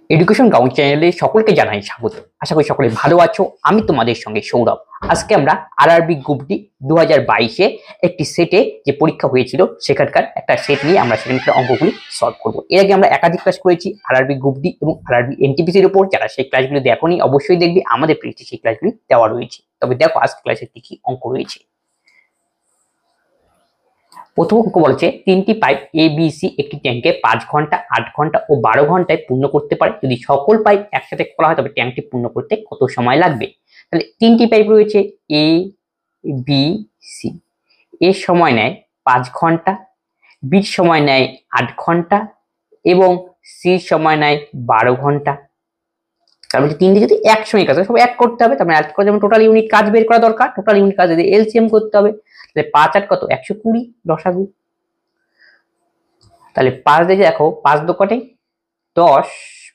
Education ground চ্যানেলে সকলকে জানাই স্বাগত। আশা করি সকলে ভালো আছো। আমি তোমাদের সঙ্গে সৌরভ। আজকে আমরা আরআরবি গ্রুপ ডি 2022-এ একটি সেটে যে পরীক্ষা হয়েছিল সেখানকার একটা সেট নিয়ে আমরা সেখানকার অঙ্কগুলি সলভ করব। এর আগে আমরা একাধিক ক্লাস করেছি আরআরবি গ্রুপ ডি এবং আরআরবি এনটিপিসির উপর। যারা সেই ক্লাসগুলি দেখোনি অবশ্যই দেখবে, আমাদের প্লেলিস্টে সেই ক্লাসগুলি দেওয়া রয়েছে। তবে দেখো আজকে ক্লাসে কি কি অঙ্ক রয়েছে। প্রথম অঙ্ক বলছে তিনটি পাইপ এ বি সি একটি ট্যাঙ্কে 5 ঘন্টা 8 ঘন্টা ও 12 ঘন্টায় পূর্ণ করতে পারে। যদি সকল পাইপ একসাথে খোলা হয় তবে ট্যাঙ্কটি পূর্ণ করতে কত সময় লাগবে। তাহলে তিনটি পাইপ রয়েছে এ বি সি। এর সময় নেয় 5 ঘন্টা, বির সময় নেয় 8 ঘন্টা এবং সির সময় নেয় 12 ঘন্টা। তার মধ্যে তিনটি যদি একসঙ্গে কাজ হয় সব এক করতে হবে। তারপরে অ্যাড করে যেমন টোটাল ইউনিট কাজ বের করা দরকার। টোটাল ইউনিট কাজ যদি এলসিএম করতে হবে, তাহলে 5 8 কত 120 লসাগু। তাহলে 5 দিয়ে দেখো 5 দোকানে 10,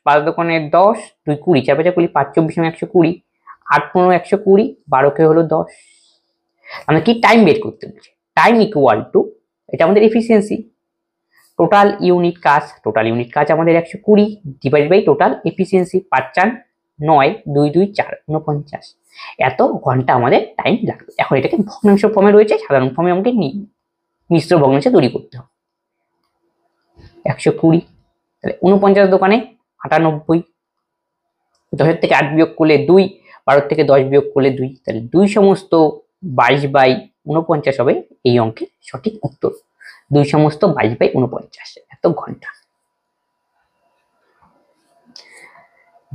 5 দোকানে 10, 2 20, 4 5 20, 5 24 120, 8 15 120, 12 কে হলো 10। আমরা কি টাইম বের করতে বলছি। টাইম ইকুয়াল টু, এটা আমাদের এফিসিয়েন্সি, টোটাল ইউনিট কাজ আমাদের 120 ডিভাইড বাই টোটাল এফিসিয়েন্সি। 5 4 9, 2 2 4 49, এত ঘন্টা আমাদের টাইম লাগবে। এখন এটাকে ভগ্নাংশ ফর্মে রয়েছে, সাধারণ ফর্মে আমাকে মিশ্র ভগ্নাংশে তৈরি করতে হবে। 120, তাহলে 49 দোকানে 98, 10 থেকে 8 বিয়োগ করলে 2, 12 থেকে 10 বিয়োগ করলে 2, তাহলে 2 সমস্ত 22 বাই 49 হবে এই অঙ্কের সঠিক উত্তর। 2 সমস্ত 22 বাই 49, এত ঘন্টা।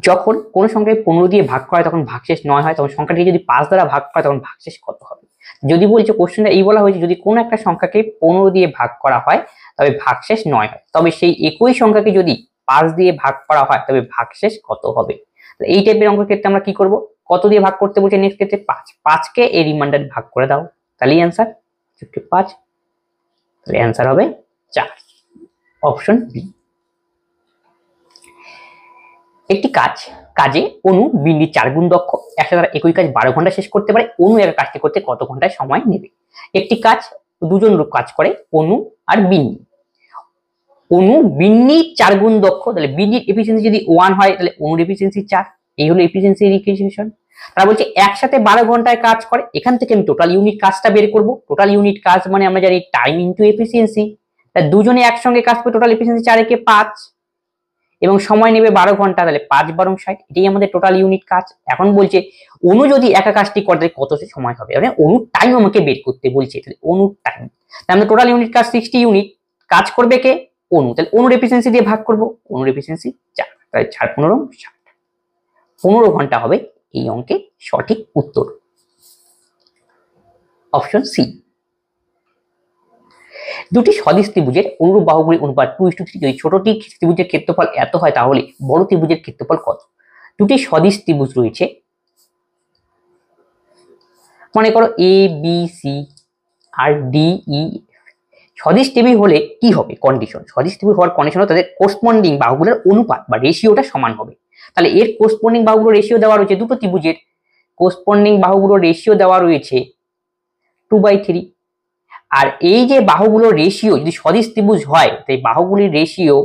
যখন কোন সংখ্যাকে 15 দিয়ে ভাগ করা হয় তখন ভাগশেষ 9 হয়, তখন সংখ্যাটিকে যদি 5 দ্বারা ভাগ করা তখন ভাগশেষ কত হবে। যদি বলছে কোশ্চেনটা এই বলা হয়েছে যদি কোন একটা সংখ্যাকে 15 দিয়ে ভাগ করা হয় তবে ভাগশেষ 9 হয়, তবে সেই একই সংখ্যাকে যদি 5 দিয়ে ভাগ করা হয় তবে ভাগশেষ কত হবে। এই টাইপের অঙ্কের ক্ষেত্রে আমরা কি করব, কত দিয়ে ভাগ করতে বলছে নেক্সট ক্ষেত্রে 5, 5 কে এই রিমাইন্ডারে ভাগ করে দাও, তাহলেই অ্যান্সার 5। তাহলে অ্যান্সার হবে 4, অপশন বি। একটি কাজে অনু বিন্দি 4 গুণ দক্ষ, একসাথে তারা একই কাজ 12 ঘন্টা শেষ করতে পারে। অনু একা কাজটি করতে কত ঘন্টায় সময় নেবে। একটি কাজ দুজন লোক কাজ করে, অনু আর বিন্নি। অনু বিন্নি 4 গুণ দক্ষ, তাহলে বিন্নির এফিসিয়েন্সি যদি 1 হয় তাহলে অনুর এফিসিয়েন্সি 4। এই হলো এফিসিয়েন্সি ইকুয়েশন। তারা বলছে একসাথে 12 ঘন্টায় কাজ করে। এখান থেকে আমি টোটাল ইউনিট কাজটা বের করব। টোটাল ইউনিট কাজ মানে আমরা জানি টাইম ইনটু এফিসিয়েন্সি। তাহলে দুজনে একসঙ্গে কাজ করে টোটাল এফিসিয়েন্সি 4 কে 5 এবং সময় নেবে 12 ঘন্টা, তাহলে 5 12 60, এটাই আমাদের টোটাল ইউনিট কাজ। এখন বলছে অনু যদি একা কাজটি করে তাহলে কত সময় হবে, মানে অনুর টাইম আমাকে বের করতে বলছে। তাহলে অনুর টাইম, তাহলে আমরা টোটাল ইউনিট কাজ 60 ইউনিট, কাজ করবে কে অনু, তাহলে অনুর এফিসিয়েন্সি দিয়ে ভাগ করব। অনুর এফিসিয়েন্সি 4, তাহলে 4 15 60, 15 ঘন্টা হবে এই অঙ্কের সঠিক উত্তর, অপশন সি। দুটি সদিশ ত্রিভুজের অনুরূপ বাহুগুলির অনুপাত 2:3, যদি ছোটটি ত্রিভুজের ক্ষেত্রফল এত হয় তাহলে বড় ত্রিভুজের ক্ষেত্রফল কত। দুটি সদিশ ত্রিভুজ রয়েছে, মনে করো A B C R D E. সদিশ ত্রিভুজ হলে কি হবে কন্ডিশন, সদিশ ত্রিভুজ হওয়ার কন্ডিশন হলো তাদের কোরেসপন্ডিং বাহুগুলোর অনুপাত বা রেশিওটা সমান হবে। তাহলে এর কোরেসপন্ডিং বাহুগুলোর রেশিও দেওয়া রয়েছে, দুটো ত্রিভুজের কোরেসপন্ডিং বাহুগুলোর রেশিও দেওয়া রয়েছে 2/3। আর এই যে বাহুগুলোর রেশিও যদি সদিশ ত্রিভুজ হয় তাই বাহুগুলির রেশিও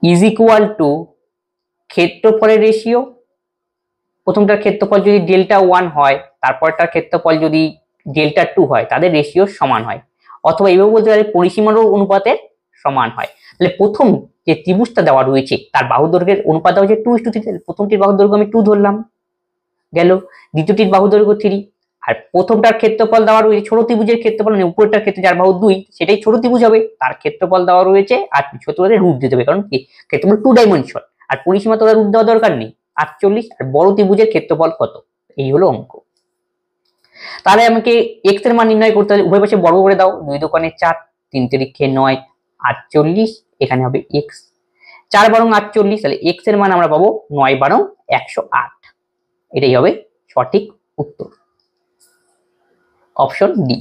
ইজ ইকুয়াল টু ক্ষেত্রফলের রেশিও। প্রথমটার ক্ষেত্রফল যদি ডেল্টা 1 হয়, তারপরটার ক্ষেত্রফল যদি ডেল্টা 2 হয়, তাদের রেশিও সমান হয়। অথবা এইভাবে বলতে পারি পরিসীমারও অনুপাতের সমান হয়। তাহলে প্রথম যে ত্রিভুজটা দেওয়া রয়েছে তার বাহু দৈর্ঘ্যের অনুপাত দেওয়া হচ্ছে 2:3। প্রথমটির বাহু দৈর্ঘ্য আমি 2 ধরলাম, গেল। দ্বিতীয়টির বাহু দৈর্ঘ্য 3। আর প্রথমটার ক্ষেত্রফল দেওয়া রয়েছে ছোট ত্রিভুজের ক্ষেত্রফল, মানে উপরেরটার ক্ষেত্রে যার বাহু 2 সেটাই ছোট ত্রিভুজ হবে, তার ক্ষেত্রফল দেওয়া রয়েছে। আর ক্ষেত্রফলের রুট দিতে হবে, কারণ কি ক্ষেত্রফল 2 ডাইমেনশন। আর পরিসীমা তো রুট দেওয়া দরকার নেই, 48। আর বড় ত্রিভুজের ক্ষেত্রফল কত, এই হলো অঙ্ক। তাহলে আমাকে এক্স এর মান নির্ণয় করতে হবে। উভয় পাশে বর্গ করে দাও, 2 দোকানে 4, 3 তিরিক্ষে 9, 48, এখানে হবে এক্স। 4 বারং 48, তাহলে এক্স এর মান আমরা পাবো 9 বারং 108। এটাই হবে সঠিক উত্তর, অপশন ডি।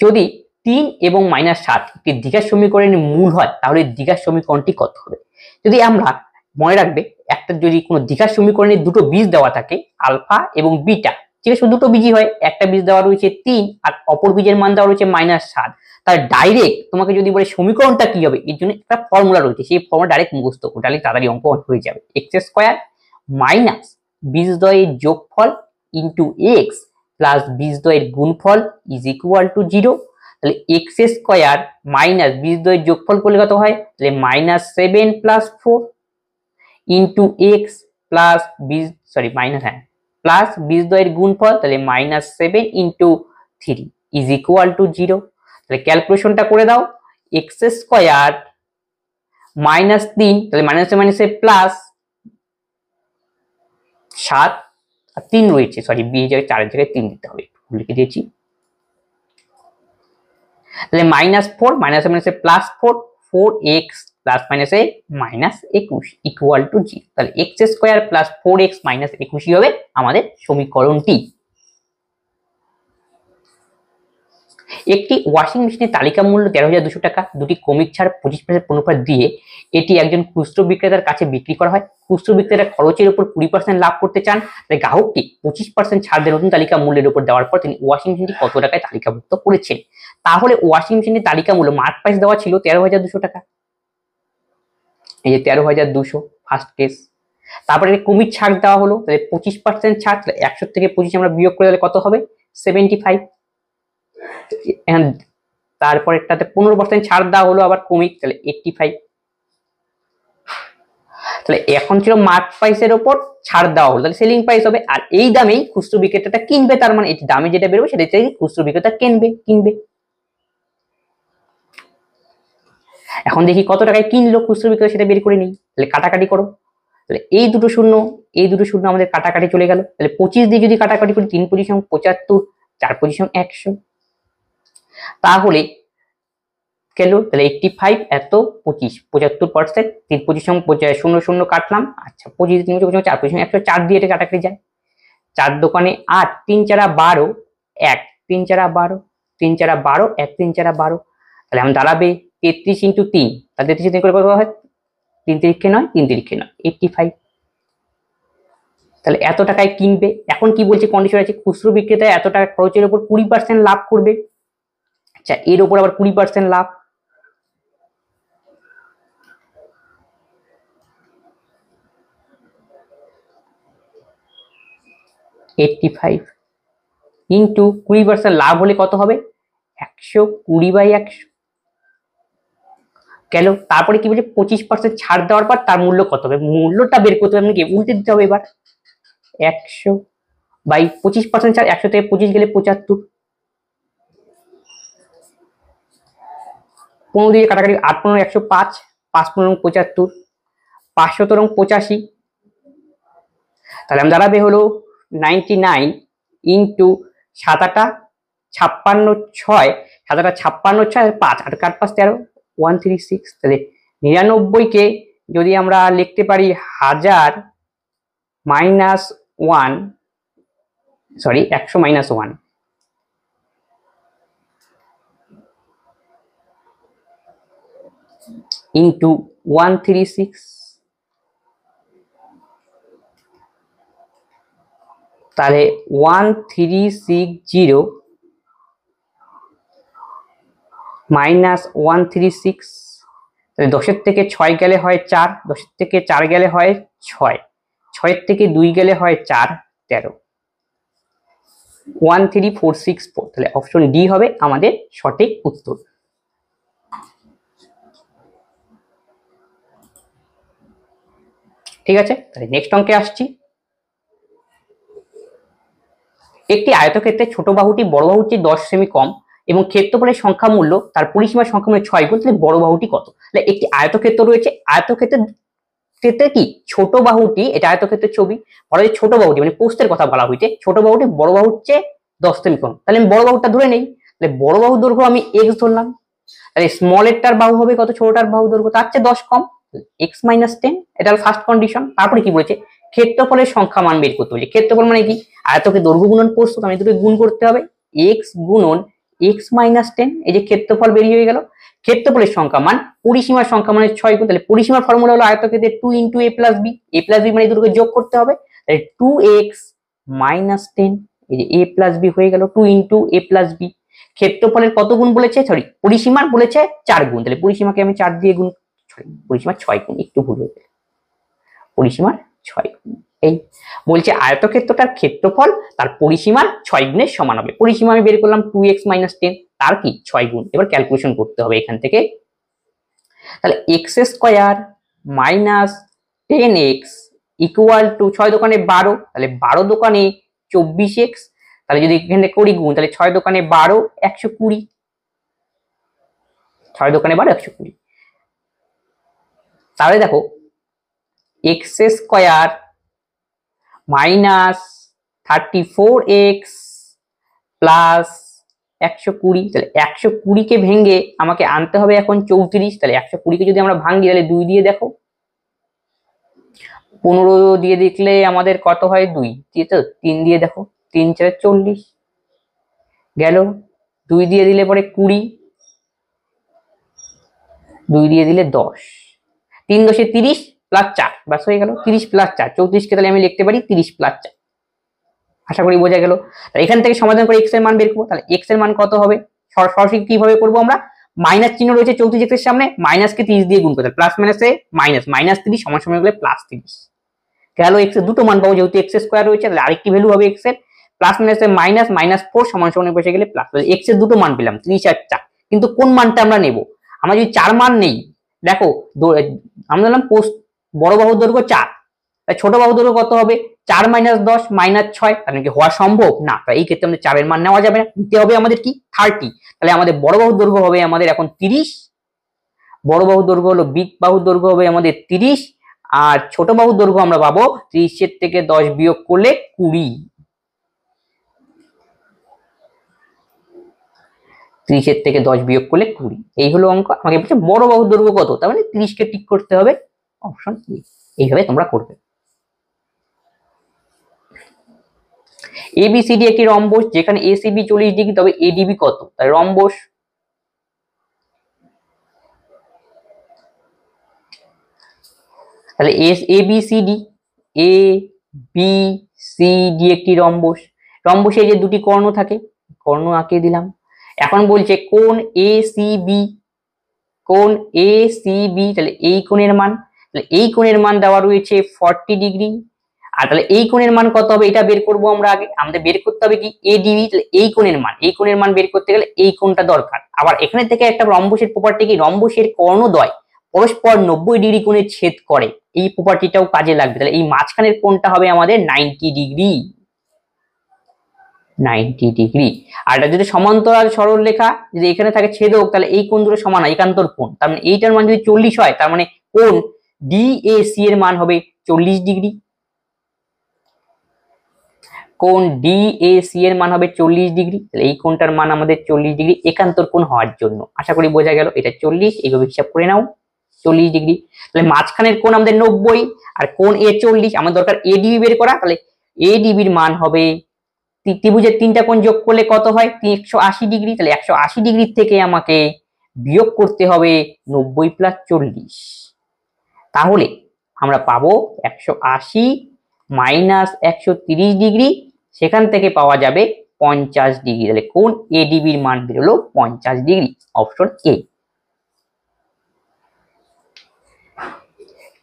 যদি 3 এবং -7 একটি দ্বিঘাত সমীকরণের মূল হয় তাহলে দ্বিঘাত সমীকরণটি কত হবে। যদি আমরা মনে রাখবে একটা যদি কোনো দ্বিঘাত সমীকরণের দুটো বীজ দেওয়া থাকে আলফা এবং বিটা, ঠিক আছে, দুটো বীজই হয়, একটা বীজ দেওয়া রয়েছে 3 আর অপর বীজের মান দেওয়া রয়েছে -7, তার ডাইরেক্ট তোমাকে যদি বলে সমীকরণটা কি হবে, এর জন্য একটা ফর্মুলা রয়েছে, সেই ফর্মুলা ডাইরেক্ট মুখস্থ করো, তাহলে তাড়াতাড়ি অঙ্ক হয়ে যাবে। এক্স স্কোয়ার মাইনাস বীজদ্বয়ের যোগফল ইন্টু এক্স প্লাস বীজদ্বয়ের গুণফল ইজ ইকুয়াল টু 0। তাহলে এক্স স্কোয়ার মাইনাস বীজদ্বয়ের যোগফল করলে কত হয়, তাহলে -7 + 4 ইন্টু এক্স প্লাস প্লাস বীজদ্বয়ের গুণফল, তাহলে -7 ইন্টু 3 ইজ ইকুয়াল টু 0। তাহলে ক্যালকুলেশনটা করে দাও, এক্স স্কোয়ার -3, তাহলে মাইনাসে প্লাস 7 আর 3 রয়েছে, সরি বি জায়গায় 4 জায়গায় 3 দিতে হবে, লিখে দিয়েছি। তাহলে -4 মাইনাসে প্লাস 4, 4x প্লাস মাইনাসে -21 ইকুয়াল টু 0। তাহলে এক্স স্কোয়ার প্লাস 4x -21 হবে আমাদের সমীকরণটি। একটি ওয়াশিং মেশিনের তালিকা মূল্য 13,200 টাকা, দুটি কমিক ছাড় 25% পণ্যপাত দিয়ে এটি একজন খুচরো বিক্রেতার কাছে বিক্রি করা হয়। খুচরো বিক্রেতা খরচের উপর 20% লাভ করতে চান, তাই গ্রাহককে 25% ছাড় দিয়ে নতুন তালিকা মূল্যের উপর দেওয়ার পর তিনি ওয়াশিং মেশিনটি কত টাকায় তালিকাভুক্ত করেছেন। তাহলে ওয়াশিং মেশিনের তালিকা মূল্য মার্ক প্রাইস দেওয়া ছিল 13,200 টাকা, এই যে 13,200 ফার্স্ট কেস। তারপরে কমিক ছাড় দেওয়া হলো, তাহলে 25% ছাড়, 100 থেকে 25 আমরা বিয়োগ করে তাহলে কত হবে 75। তারপর একটাতে 15% ছাড় দেওয়া হলো আবার কমিক, তাহলে 85। তাহলে এখন ছিল মার্ক প্রাইসের উপর ছাড় দেওয়া হলো, তাহলে সেলিং প্রাইস হবে, আর এই দামেই খুচরো বিক্রেতাটা কিনবে, তার মানে এই দামে যেটা বেরোবে সেটাই খুচরো বিক্রেতা কিনবে। এখন দেখি কত টাকায় কিনলো খুচরো বিক্রেতা, সেটা বের করে নিই। তাহলে কাটাকাটি করো, তাহলে এই দুটো শূন্য আমাদের কাটাকাটি চলে গেল। তাহলে 25 দিয়ে যদি কাটাকাটি করি, 3 পজিশন 75, 4 পজিশন 100, তাহলে গেল, তাহলে 85 এত 25 75%, 3 পজিশন 0 কাটলাম, আচ্ছা 25 3 পজিশন 4 পজিশন 104 দিয়ে এটা কাটাকাটি যায়। 4 দোকানে 8, 3 4 12, 1 3 4 12, 3 4 12, 1 3 4 12, তাহলে আমি দাঁড়াবে 33 × 3, তাহলে 33 করে কত হয়, 3 তিরিক্ষে 9, 3 তিরিক্ষে 9, 85। তাহলে এত টাকায় কিনবে। এখন কি বলছে, কন্ডিশন আছে খুচরো বিক্রেতা এত টাকা খরচের উপর 20% লাভ করবে। আচ্ছা এর উপর আবার 20% লাভ, $85 ইন্টু 20% লাভ হলে কত হবে 120/100 গেল। তারপরে কি বলছে 25% ছাড় দেওয়ার পর তার মূল্য কত হবে, মূল্যটা বের করতে হবে, আপনাকে উল্টে দিতে হবে এবার। 100/25% ছাড়, 100 থেকে 25 গেলে 75, 15 দিয়ে কাটাকাটি 8 15 105, 5 15 75, 500 তরং 85, তাহলে আমি দাঁড়াবে হলো 99 ইন্টু 7 8 56 6, 7 8 56 6 5 8 8 5 13, 136। তাহলে 99 কে যদি আমরা লিখতে পারি 1000 -1, সরি 100 -1, ইন্টু 136, তাহলে 1360 মাইনাস 136, তাহলে 10 থেকে 6 গেলে হয় 4, 10 থেকে 4 গেলে হয় 6, 6 থেকে 2 গেলে হয় 4 13, 13464। তাহলে অপশন ডি হবে আমাদের সঠিক উত্তর। ঠিক আছে, তাহলে নেক্সট অঙ্কে আসছি। একটি আয়তক্ষেত্রে ছোট বাহুটি বড় বাহুর চেয়ে 10 সেমি কম এবং ক্ষেত্রফলের সংখ্যা মূল্য তার পরিসীমার সংখ্যা মূল্য 6 গুণ, তাহলে বড় বাহুটি কত। তাহলে একটি আয়তক্ষেত্র রয়েছে, আয়তক্ষেত্রে কি ছোট বাহুটি, এটা আয়তক্ষেত্রের ছবি, বড় যে ছোট বাহুটি মানে প্রস্থের কথা বলা হয়েছে, ছোট বাহুটি বড় বাহুর চেয়ে 10 সেমি কম, তাহলে আমি বড় বাহুটা ধরে নেই। তাহলে বড় বাহুর দৈর্ঘ্য আমি x ধরলাম, তাহলে স্মলেরটার বাহু হবে কত, ছোটটার বাহু দৈর্ঘ্য তার চেয়ে 10 কম, x - 10, এটা হলো ফার্স্ট কন্ডিশন। তারপরে কি বলেছে, ক্ষেত্রফলের সংখ্যা মান বের করতে বলেছে। ক্ষেত্রফল মানে কি, আয়তকে দৈর্ঘ্য গুণন প্রস্থ, আমি দুটো গুণ করতে হবে, x গুণন x - 10, এই যে ক্ষেত্রফল বেরিয়ে হয়ে গেল। ক্ষেত্রফলের সংখ্যা মান পরিসীমার সংখ্যা মানে 6 গুণ, তাহলে পরিসীমার ফর্মুলা হলো আয়তক্ষেত্রে 2 × a + b, a + b মানে দুটোকে যোগ করতে হবে, তাহলে 2x - 10, এই যে a + b হয়ে গেল 2 × a + b, ক্ষেত্রফলের কত গুণ বলেছে, সরি পরিসীমার বলেছে 4 গুণ, তাহলে পরিসীমাকে আমি 4 দিয়ে গুণ, সরি পরিসীমা 6 গুণ, একটু ভুল হয়েছে, পরিসীমার 6 গুণ। এই বলছে আয়তক্ষেত্রটার ক্ষেত্রফল তার পরিসীমার 6 গুণের সমান হবে। পরিসীমা আমি বের করলাম 2x - 10, তার কি 6 গুণ। এবার ক্যালকুলেশন করতে হবে এখান থেকে, তাহলে x² - 10x ইকুয়াল টু 6 দোকানে 12, তাহলে 12 দোকানে 24x, তাহলে যদি এখানে করি গুণ, তাহলে 6 দোকানে 12 120, 6 দোকানে 12 120। তাহলে দেখো x² - 34x প্লাস 120, তাহলে 120 কে ভেঙে আমাকে আনতে হবে এখন 34, তাহলে 120 কে যদি আমরা ভাঙি তাহলে 2 দিয়ে দেখো, 15 দিয়ে দেখলে আমাদের কত হয় 2, দিয়ে তো 3 দিয়ে দেখো, 3 4 40 গেল, 2 দিয়ে দিলে পরে 20, 2 দিয়ে দিলে 10, 3 × 10 = 30 প্লাস 4, বাস হয়ে গেল 30 প্লাস 4 34 কে তাহলে আমি লিখতে পারি 30 প্লাস 4। আশা করি বোঝা গেল। তাহলে এখান থেকে সমাধান করে x এর মান বের করবো, তাহলে x এর মান কত হবে, সরাসরি কিভাবে করবো আমরা, মাইনাস চিহ্ন রয়েছে 34x এর সামনে, মাইনাসকে 30 দিয়ে গুণ করতে, প্লাস মাইনাসে মাইনাস, -30 সমান সমান হলে +30 গেল। x এর দুটো মান পাবো, যেহেতু x² রয়েছে তাহলে আরেকটি ভ্যালু হবে x এর, প্লাস মাইনাসে মাইনাস, -4 সমান সমান বসে গেলে প্লাস, তাহলে x এর দুটো মান পেলাম 30 আর 4। কিন্তু কোন মানটা আমরা নেব, আমরা যদি 4 মান নেই, দেখো আমরা বললাম বড় বাহুর দৈর্ঘ্য 4, তাই ছোট বাহুর দৈর্ঘ্য কত হবে, 4 - 10 - 6, তাহলে কি হওয়া সম্ভব না, তাই এই ক্ষেত্রে আমাদের 4 এর মান নেওয়া যাবে না, নিতে হবে আমাদের কি 30। তাহলে আমাদের বড় বাহুর দৈর্ঘ্য হবে আমাদের এখন 30, বড় বাহুর দৈর্ঘ্য হলো, বিগ বাহুর দৈর্ঘ্য হবে আমাদের 30, আর ছোট বাহুর দৈর্ঘ্য আমরা পাবো 30 এর থেকে 10 বিয়োগ করলে 20, 30 এর থেকে 10 বিয়োগ করলে 20, এই হলো অঙ্ক। আমাকে বলছে বড় বাহুর দৈর্ঘ্য কত, তার মানে 30 কে টিক করতে হবে, অপশন এ। এইভাবে তোমরা করবে। ABCD একটি রম্বস, যেখানে ACB 40 ডিগ্রি, তবে ADB কত, তাই রম্বস, তাহলে ABCD একটি রম্বস, রম্বসে যে দুটি কর্ণ থাকে, কর্ণ আঁকিয়ে দিলাম। এখন বলছে কোণ ACB, তাহলে এই কোণের মান, তাহলে এই কোণের মান দেওয়া রয়েছে 40 ডিগ্রি, আর তাহলে এই কোণের মান কত হবে এটা বের করব আমরা আগে, আমাদের বের করতে হবে কি ADB, তাহলে এই কোণের মান বের করতে গেলে এই কোণটা দরকার। আবার এখানে থেকে একটা রম্বসের প্রপার্টি কি, রম্বসের কর্ণদ্বয় পরস্পর 90 ডিগ্রি কোণে ছেদ করে, এই প্রপার্টিটাও কাজে লাগবে, তাহলে এই মাঝখানের কোণটা হবে আমাদের 90 ডিগ্রি, 90 ডিগ্রি। আর এটা যদি সমান্তরাল সরল রেখা যদি এখানে থাকে ছেদক, তাহলে এই কোণ দুটো সমান হয়, একান্তর কোণ, তার মানে এইটার মান যদি 40 হয়, তার মানে কোণ DAC এর মান হবে 40 ডিগ্রি, কোণ DAC এর মান হবে 40 ডিগ্রি, তাহলে এই কোণটার মান আমাদের 40 ডিগ্রি একান্তর কোণ হওয়ার জন্য। আশা করি বোঝা গেল, এটা 40, এইভাবে হিসাব করে নাও 40 ডিগ্রি। তাহলে মাঝখানের কোণ আমাদের 90 আর কোণ A 40, আমাদের দরকার ADB বের করা, তাহলে ADB এর মান হবে, ত্রিভুজের তিনটা কোণ যোগ করলে কত হয় 180 ডিগ্রি, তাহলে 180 ডিগ্রি থেকে আমাকে বিয়োগ করতে হবে 90 + 40, তাহলে আমরা পাবো 180 - 130 ডিগ্রি, সেখান থেকে পাওয়া যাবে 50 ডিগ্রি, তাহলে কোণ ADB এর মান বেরোলো 50 ডিগ্রি, অপশন এ।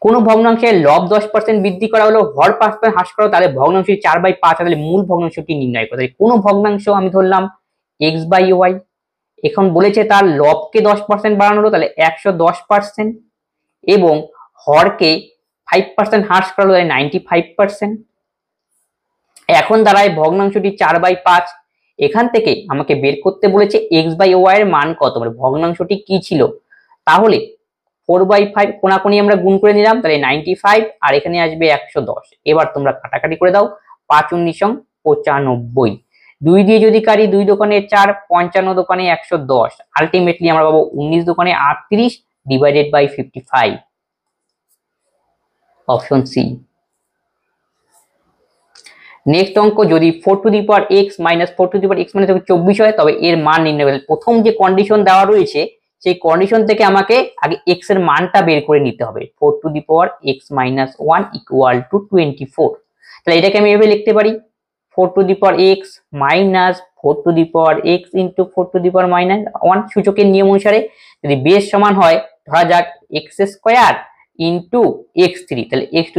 কোন ভগ্নাংশের লব 10% বৃদ্ধি করা হলো, হর 5% হ্রাস করা, তাহলে ভগ্নাংশটি 4/5, তাহলে মূল ভগ্নাংশটি নির্ণয় করতে হবে। কোন ভগ্নাংশ আমি ধরলাম x/y, এখন বলেছে তার লবকে 10% বাড়ানো হলো, তাহলে 110%, এবং হরকে 5% হ্রাস করা হলো, 95%। এখন দাঁড়ায় ভগ্নাংশটি 4/5, এখান থেকে আমাকে বের করতে বলেছে x/y এর মান কত, মানে ভগ্নাংশটি কি ছিল, তাহলে 4/5 কোনাকুনি আমরা গুণ করে নিলাম, তাহলে 95, আর এখানে আসবে 110। এবার তোমরা কাটাকাটি করে দাও, 5 × 19 = 95, 2 দিয়ে যদি কাটি 2 দোকানে 4, 55 দোকানে 110, আলটিমেটলি আমরা পাবো 19 দোকানে 38 / 55, অপশন সি। নেক্সট অঙ্ক, যদি 4x - 4x - 24 হয়, তবে এর মান নির্ণয় করতে, প্রথম যে কন্ডিশন দেওয়া রয়েছে সেই কন্ডিশন থেকে আমাকে আগে x এর মানটা বের করে নিতে হবে, 4x - 1 = 24, তাহলে এটাকে আমি এভাবে লিখতে পারি 4x - 4x ইন্টু 4 - 1 সূচকের নিয়ম অনুসারে যদি বেস সমান হয় ধরা যাক x² ইন্টু x3 তাহলে x⁵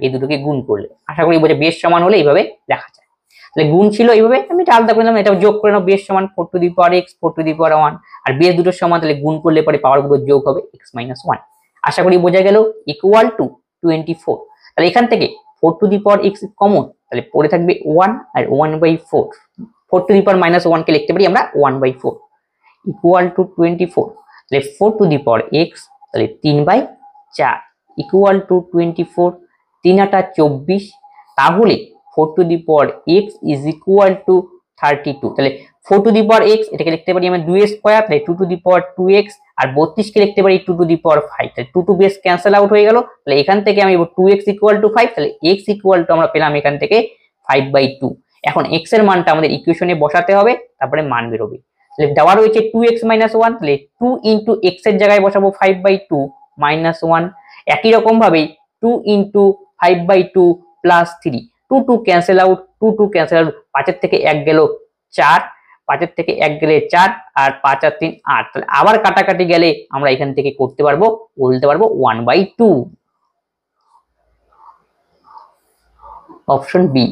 এই দুটোকে গুণ করলে আশা করি বোঝা বেস সমান হলে এইভাবে লেখা যায়। তাহলে গুণ ছিল এইভাবে, আমি এটা আলাদা করে নিলাম, এটা যোগ করে নাও, বেস সমান 4x 4 আর বেস দুটোর সমান, তাহলে গুণ করলে পরে পাওয়ার গুলো যোগ হবে x-1। আশা করি বোঝা গেল, ইকুয়াল টু 24। তাহলে এখান থেকে 4x কমন, তাহলে পড়ে থাকবে 1 আর 1/4। 4 কে লিখতে পারি আমরা 1/4 ইকুয়াল টু 24। তাহলে 4x তাহলে 3/4 ইকুয়াল টু 24। 3 × 8 = 24। তাহলে 4x ইজ ইকুয়াল টু 32। তাহলে 4x এটাকে লিখতে পারি আমরা 2 স্কয়ার, তাহলে 2x আর 32 কে লিখতে পারি 2/5। তাহলে 2 বেস ক্যান্সেল আউট হয়ে গেল। তাহলে এখান থেকে আমি 2x ইকুয়াল টু 5, তাহলে x ইকুয়াল টু আমরা পেলাম এখান থেকে 5/2। এখন x এর মানটা আমাদের ইকুয়েশনে বসাতে হবে, তারপরে মান বেরোবে। তাহলে দেওয়া রয়েছে 2x - 1, তাহলে 2 ইন্টু x এর জায়গায় বসাবো 5/2 - 1। একই রকম ভাবে 2 into 5/2 plus 3, 2 cancel out, 2 cancel out, 5 এর থেকে 1 গেল 4, 5 এর থেকে 1 গেলে 4 আর 5 আর 3 8। তাহলে আবার কাটাকাটি গেলে আমরা এখান থেকে করতে পারবো, বলতে পারবো 1/2। Option B.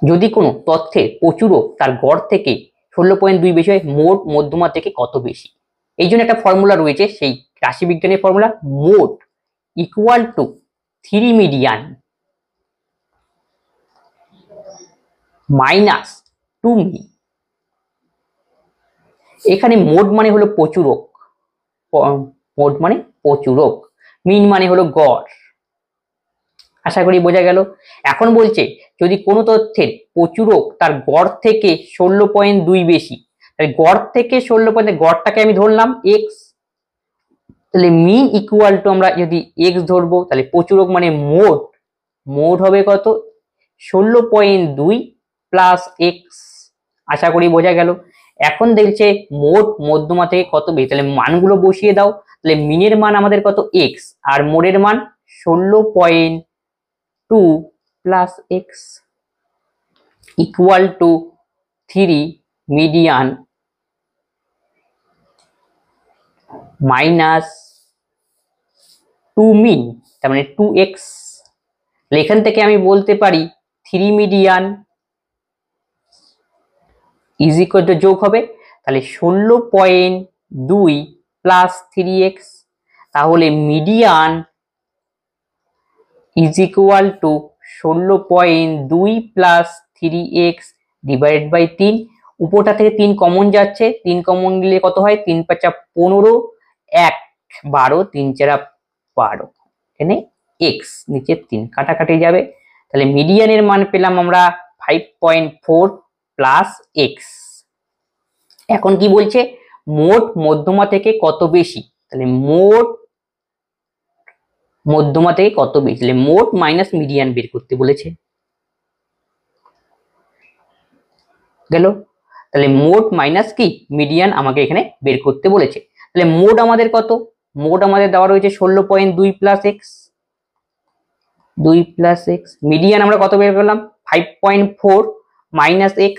যদি কোনো তথ্যের প্রচুরক তার গড় থেকে 16.2 বেশি হয়, মোট মধ্যমা থেকে কত বেশি? এই জন্য একটা ফর্মুলা রয়েছে, সেই রাশিবিজ্ঞানের ফর্মুলা, মোট ইকুয়াল টু 3 মিডিয়ান মাইনাস 2 মিন। এখানে মোট মানে হলো প্রচুরক, মোট মানে প্রচুরক, মিন মানে হলো গড়। আশা করি বোঝা গেল। এখন বলছে যদি কোনো তথ্যের প্রচুরক তার গড় থেকে 16.2 বেশি, তাহলে গড় থেকে 16, গড়টাকে আমি ধরলাম x, তাহলে মিন ইকুয়াল টু আমরা যদি x ধরবো, তাহলে প্রচুরক মানে মোট, মোট হবে কত 16.2 প্লাস x। আশা করি বোঝা গেল। এখন দেখছে মোট মধ্যমা থেকে কত বেশি, তাহলে মানগুলো বসিয়ে দাও। তাহলে মিনের মান আমাদের কত x আর মোটের মান 16.2 plus x equal to 3 median minus 2 মিন, তার মানে 2x। এখান থেকে আমি বলতে পারি 3 মিডিয়ান ইজ ইকুয়াল টু, যোগ হবে, তাহলে 16.2 প্লাস 3x, তাহলে median is equal to 16.2 plus 3x divided by 3। উপরটা থেকে 3 কমন যাচ্ছে, 3 কমন নিলে কত হয়, 3 × 5 = 15, 1 12, 3 × 4 = 12, এখানে x নিচে 3 কাটাকাটি যাবে। তাহলে মিডিয়ানের মান পেলাম আমরা 5.4 প্লাস x। এখন কি বলছে, মোট মধ্যমা থেকে কত বেশি, তাহলে মোট মধ্যমা থেকে কত বেশি, তাহলে মোট মাইনাস মিডিয়ান বের করতে বলেছে। গেল, তাহলে মোট মাইনাস কি মিডিয়ান আমাকে এখানে বের করতে বলেছে। তাহলে মোট আমাদের কত, মোট আমাদের দেওয়া রয়েছে 16.2 plus x, 2 plus x, median আমরা কত বের করলাম 5.4 মাইনাস x,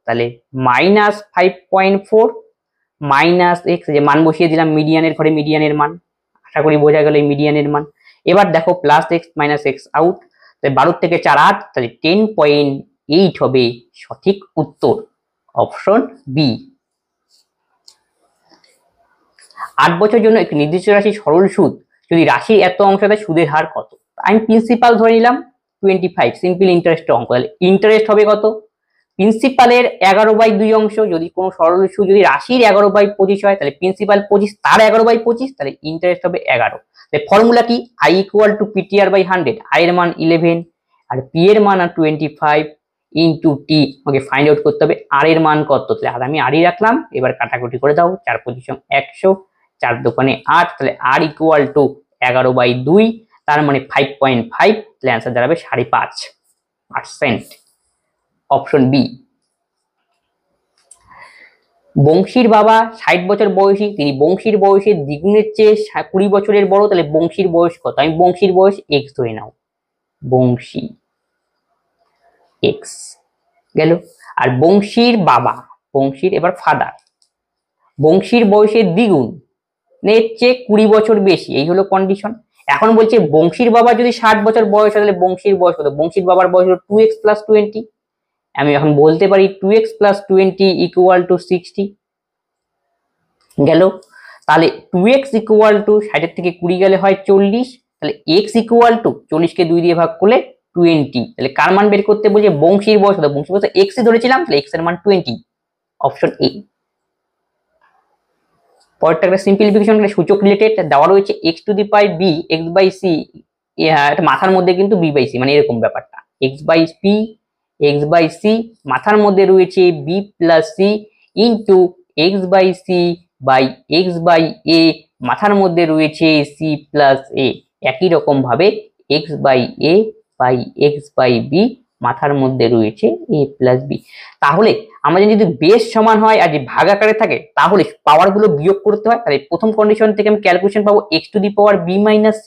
তাহলে মাইনাস 5.4 মাইনাস x, যে মান বসিয়ে দিলাম মিডিয়ানের ঘরে মিডিয়ানের মান। আশা করি বোঝা গেল এই মিডিয়ানের মান। এবার দেখো plus x minus x out, তাহলে 12 থেকে 4 8, তাহলে 10.8 হবে সঠিক উত্তর, অপশন বি। 8 বছরের জন্য একটি নির্দিষ্ট রাশি সরল সুদ যদি রাশির এত অংশ দেয়, সুদের হার কত? আমি প্রিন্সিপাল ধরে নিলাম 25, সিম্পল ইন্টারেস্ট অঙ্ক, তাহলে ইন্টারেস্ট হবে কত, প্রিন্সিপালের 11/2 অংশ, যদি কোনো সরল সুদ যদি রাশির 11/25 হয়, তাহলে প্রিন্সিপাল 25 তার 11/25, তাহলে ইন্টারেস্ট হবে 11। তাহলে ফর্মুলা কি, i equal to PTR/100, i এর মান 11 আর p এর মান 25 ইন্টু t, আমাকে ফাইন্ড আউট করতে হবে r এর মান কত। তাহলে আর আমি rই রাখলাম, এবার কাটাকুটি করে দাও, 4 × 5 = 100, 4 × 2 = 8, তাহলে r ইকুয়াল টু 11/2, তার মানে 5.5, তাহলে অ্যান্সার দাঁড়াবে 5.5%, অপশন বি। বংশীর বাবা 60 বছর বয়সী, তিনি বংশীর বয়সের দ্বিগুণের চেয়ে 20 বছরের বড়, তাহলে বংশীর বয়স কত, আমি বংশীর বয়স x ধরে নাও, বংশী এক্স গেল। আর বংশীর বাবা, বংশীর এবার ফাদার, বংশীর বয়সের দ্বিগুণ এর চেয়ে 20 বছর বেশি, এই হলো কন্ডিশন। এখন বলছে বংশীর বাবা যদি 60 বছর বয়স হয় তাহলে বংশীর বয়স কত? বংশীর বাবার বয়স হলো 2x + 20। আমি এখন বলতে পারি 2x + 20 = 60 গেল। তাহলে 2x = 60 থেকে 20 গেলে হয় 40, তাহলে x = 40 কে 2 দিয়ে ভাগ করলে 20। তাহলে কার মান বের করতে বলছে? বংশীর বয়স। বংশীর বয়স x এ ধরেছিলাম, তাহলে x এর মান 20, অপশন এ। পরেরটা একটা সিম্পলিফিকেশন, সূচক রিলেটেড দেওয়া রয়েছে x⁵b x/c, এটা মাথার মধ্যে কিন্তু b/c, মানে এরকম ব্যাপারটা, x/p x/c মাথার মধ্যে রয়েছে b + c into x/c by x/a মাথার মধ্যে রয়েছে c + a, একই রকম ভাবে x/a বাই x/b মাথার মধ্যে রয়েছে a + b। তাহলে আমাদের যদি বেস সমান হয় আর যদি ভাগ আকারে থাকে তাহলে পাওয়ার গুলো বিয়োগ করতে হয়। তাহলে প্রথম কন্ডিশন থেকে আমি ক্যালকুলেশন পাবো x⁵b - c,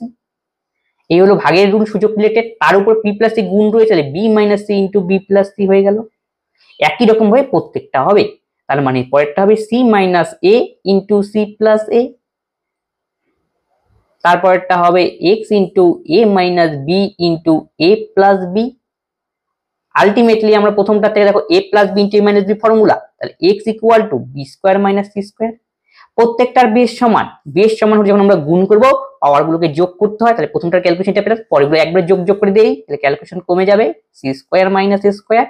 এই হলো ভাগের রুল সূচক রিলেটেড। তার উপর p + c গুণ রয়েছে, তাহলে b - c into b + c হয়ে গেল। একই রকম ভাবে প্রত্যেকটা হবে, তার মানে পরেরটা হবে c - a into c + a, তারপরেরটা হবে x into a - b into a + b। Ultimately আমরা প্রথমটা থেকে দেখো a + b into a - b formula, তাহলে x = b² - c²। প্রত্যেকটার বেস সমান, বেস সমান হলে যখন আমরা গুণ করব পাওয়ার গুলোকে যোগ করতে হয়। তাহলে প্রথমটার ক্যালকুলেশনটা পেলাম, পরেরগুলো একবারে যোগ করে দেই, তাহলে ক্যালকুলেশন কমে যাবে, c² - a²।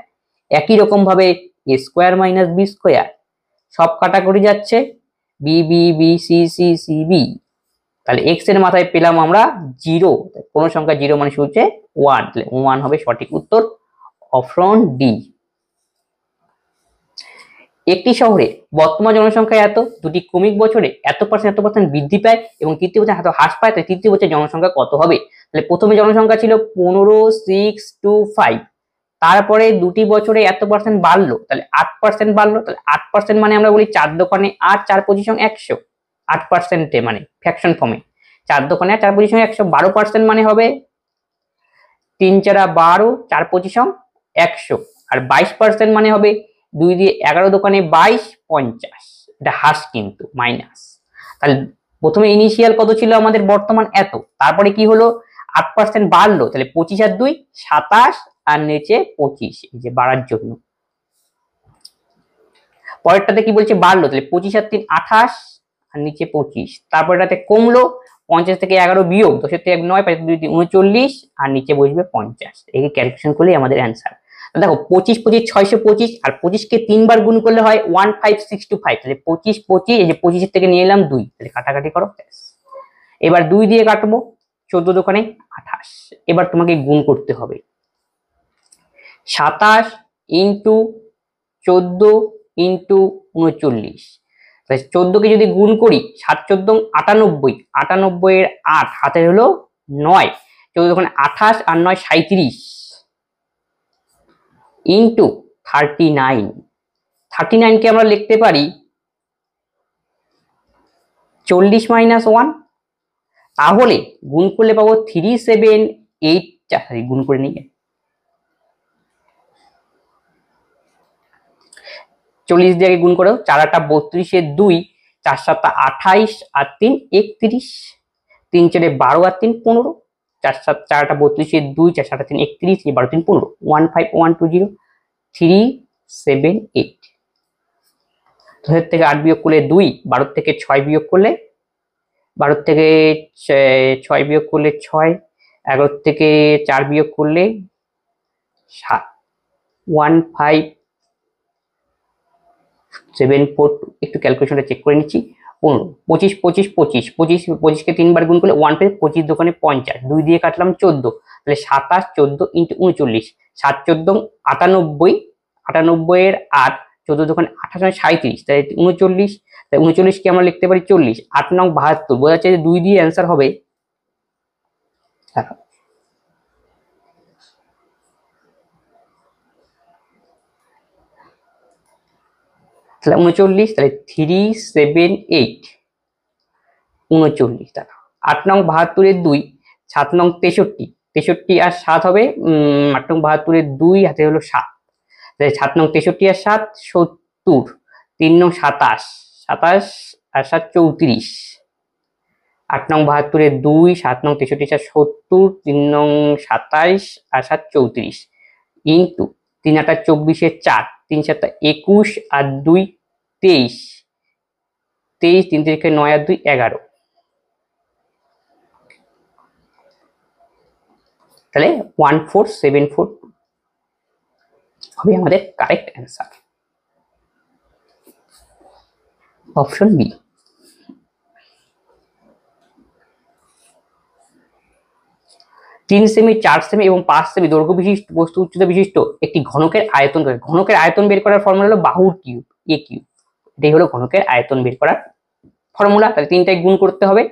একই রকম ভাবে a² - b², সব কাটাকুটি যাচ্ছে, b b b c c c b। তাহলে x এর মাথায় পেলাম আমরা 0, কোন সংখ্যা 0 মানে শুরু হচ্ছে 1, তাহলে 1 হবে সঠিক উত্তর, অপশন ডি। একটি শহরে বর্তমান জনসংখ্যা এত, দুটি ক্রমিক বছরে এত পার্সেন্ট বৃদ্ধি পায় এবং তৃতীয় বছরে এত হ্রাস পায়, তাই তৃতীয় বছরে জনসংখ্যা কত হবে? তাহলে প্রথমে জনসংখ্যা ছিল 15 6 2 5, তারপরে দুটি বছরে এত পার্সেন্ট বাড়লো, তাহলে 8% বাড়লো। তাহলে 8% মানে আমরা বলি 4 দোকানে 8, 4 পজিশন 100, 8% মানে ফ্র্যাকশন ফর্মে 4 দোকানে 4 পজিশন 100। 12% মানে হবে 3 4 12, 4 পজিশন 100। আর 22% মানে হবে 2 দিয়ে 11 দোকানে 22 50, এটা হ্রাস কিন্তু মাইনাস। তাহলে প্রথমে ইনিশিয়াল কত ছিল আমাদের? বর্তমান এত, তারপরে কি হলো 8% বাড়লো, তাহলে 25 আর 2 27, আর নিচে 25, এই যে বাড়ার জন্য। পরেরটাতে কি বলছে? বাড়লো, তাহলে 25 আর 3 28, আর নিচে 25। তারপরটাতে কমলো, 50 থেকে 11 বিয়োগ 10 থেকে 1 9, 5 2 3 39, আর নিচে বসবে 50। এই ক্যালকুলেশন করলেই আমাদের অ্যান্সার। দেখো 25 25 625, আর 25 কে 3 বার গুণ করলে হয় 15625, তাহলে 25 25, এই যে 25 এর থেকে নিয়ে এলাম 2, তাহলে কাটাকাটি করো। এবার 2 দিয়ে কাটবো, 14 দোকানে 28, এবার তোমাকে গুণ করতে হবে 27 ইনটু 14 ইনটু 39। 14 কে যদি গুণ করি 7 14 98, 98 এর 8 হাতে হলো 9, 14 দোকানে 28 আর 9 37 ইনটু 39। 39 কে আমরা লিখতে পারি 40 - 1, তাহলে গুণ করলে পাবো 378, গুণ করে নিই, 40 দিয়ে গুণ করো, 4 8 32 এর 2, 4 7 28, আর 3 31, 3 4 12 আর 3 15, 4 7 4 8 32 এর 2, 4 7 3 31, 12 3 15, 15120 378। এর থেকে 8 বিয়োগ করলে 2, 12 থেকে 6 বিয়োগ করলে 12 থেকে 6 বিয়োগ করলে 6, 11 থেকে 4 বিয়োগ করলে 7, 15742। একটু ক্যালকুলেশনটা চেক করে নিচ্ছি। 25 25 25 25 25 কে 3 বার গুণ করলে 1 পেয়ে 25 দোকানে 50, 2 দিয়ে কাটলাম 14, তাহলে 27 14 ইনটু 39, 7 14 98, 98 এর 8, 14 দোকানে 28 37, তাহলে 39, তাই 39 কে আমরা লিখতে পারি 40, 8 9 72, বোঝা যাচ্ছে যে 2 দিয়ে অ্যান্সার হবে। তাহলে 39, তাহলে 378 39, তাহলে 8 9 72 এর 2, 7 9 63, 63 আর 7 হবে 8 নং 72 2 হাতে হলো 7, 7 নং 63 আর 7 70, 3 নং 27, 27 আর 7 34, 8 নং 72 2, 7 নং 63 আর 70, 3 নং 27 আর 7 34 ইন্টু 3 8 24 4, 3 7 21 আর 2 23, 23 3 থেকে 9 আর 2 11, তাহলে 14742 হবে আমাদের কারেক্ট অ্যান্সার, অপশন বি। 3 সেমি, 4 সেমি এবং 5 সেমি দৈর্ঘ্য বিশিষ্ট বস্তু উচ্চতা বিশিষ্ট একটি ঘনকের আয়তন করে। ঘনকের আয়তন বের করার ফর্মুলা হলো বাহুর কিউব, এ কিউব। এটাই হলো ঘনকের আয়তন বের করার ফর্মুলা। তাহলে তিনটায় গুণ করতে হবে,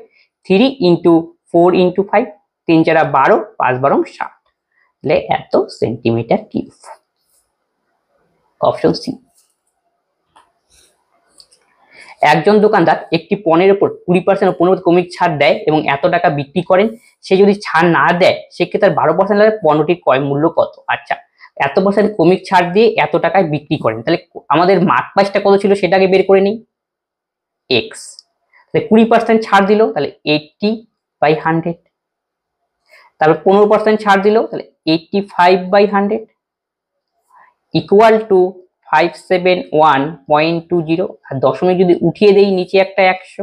3 ইন্টু 4 ইন্টু 5, 3 4 12, 5 12 60, তাহলে এত সেন্টিমিটার কিউব, অপশন সি। একজন দোকানদার একটি পণ্যের উপর 20% ও 15% কমিক ছাড় দেয় এবং এত টাকা বিক্রি করেন। সে যদি ছাড় না দেয় সেক্ষেত্রে তার 12% লাগবে, পণ্যটির ক্রয় মূল্য কত? আচ্ছা, এত পার্সেন্ট কমিক ছাড় দিয়ে এত টাকায় বিক্রি করেন, তাহলে আমাদের মার্ক প্রাইসটা কত ছিল সেটাকে বের করে নিই, এক্স। তাহলে 20% ছাড় দিল, তাহলে 80/100, তারপর 15% ছাড় দিল, তাহলে 85/100 ইকুয়াল টু 571.20, আর দশমিক যদি উঠিয়ে দেই নিচে একটা 100,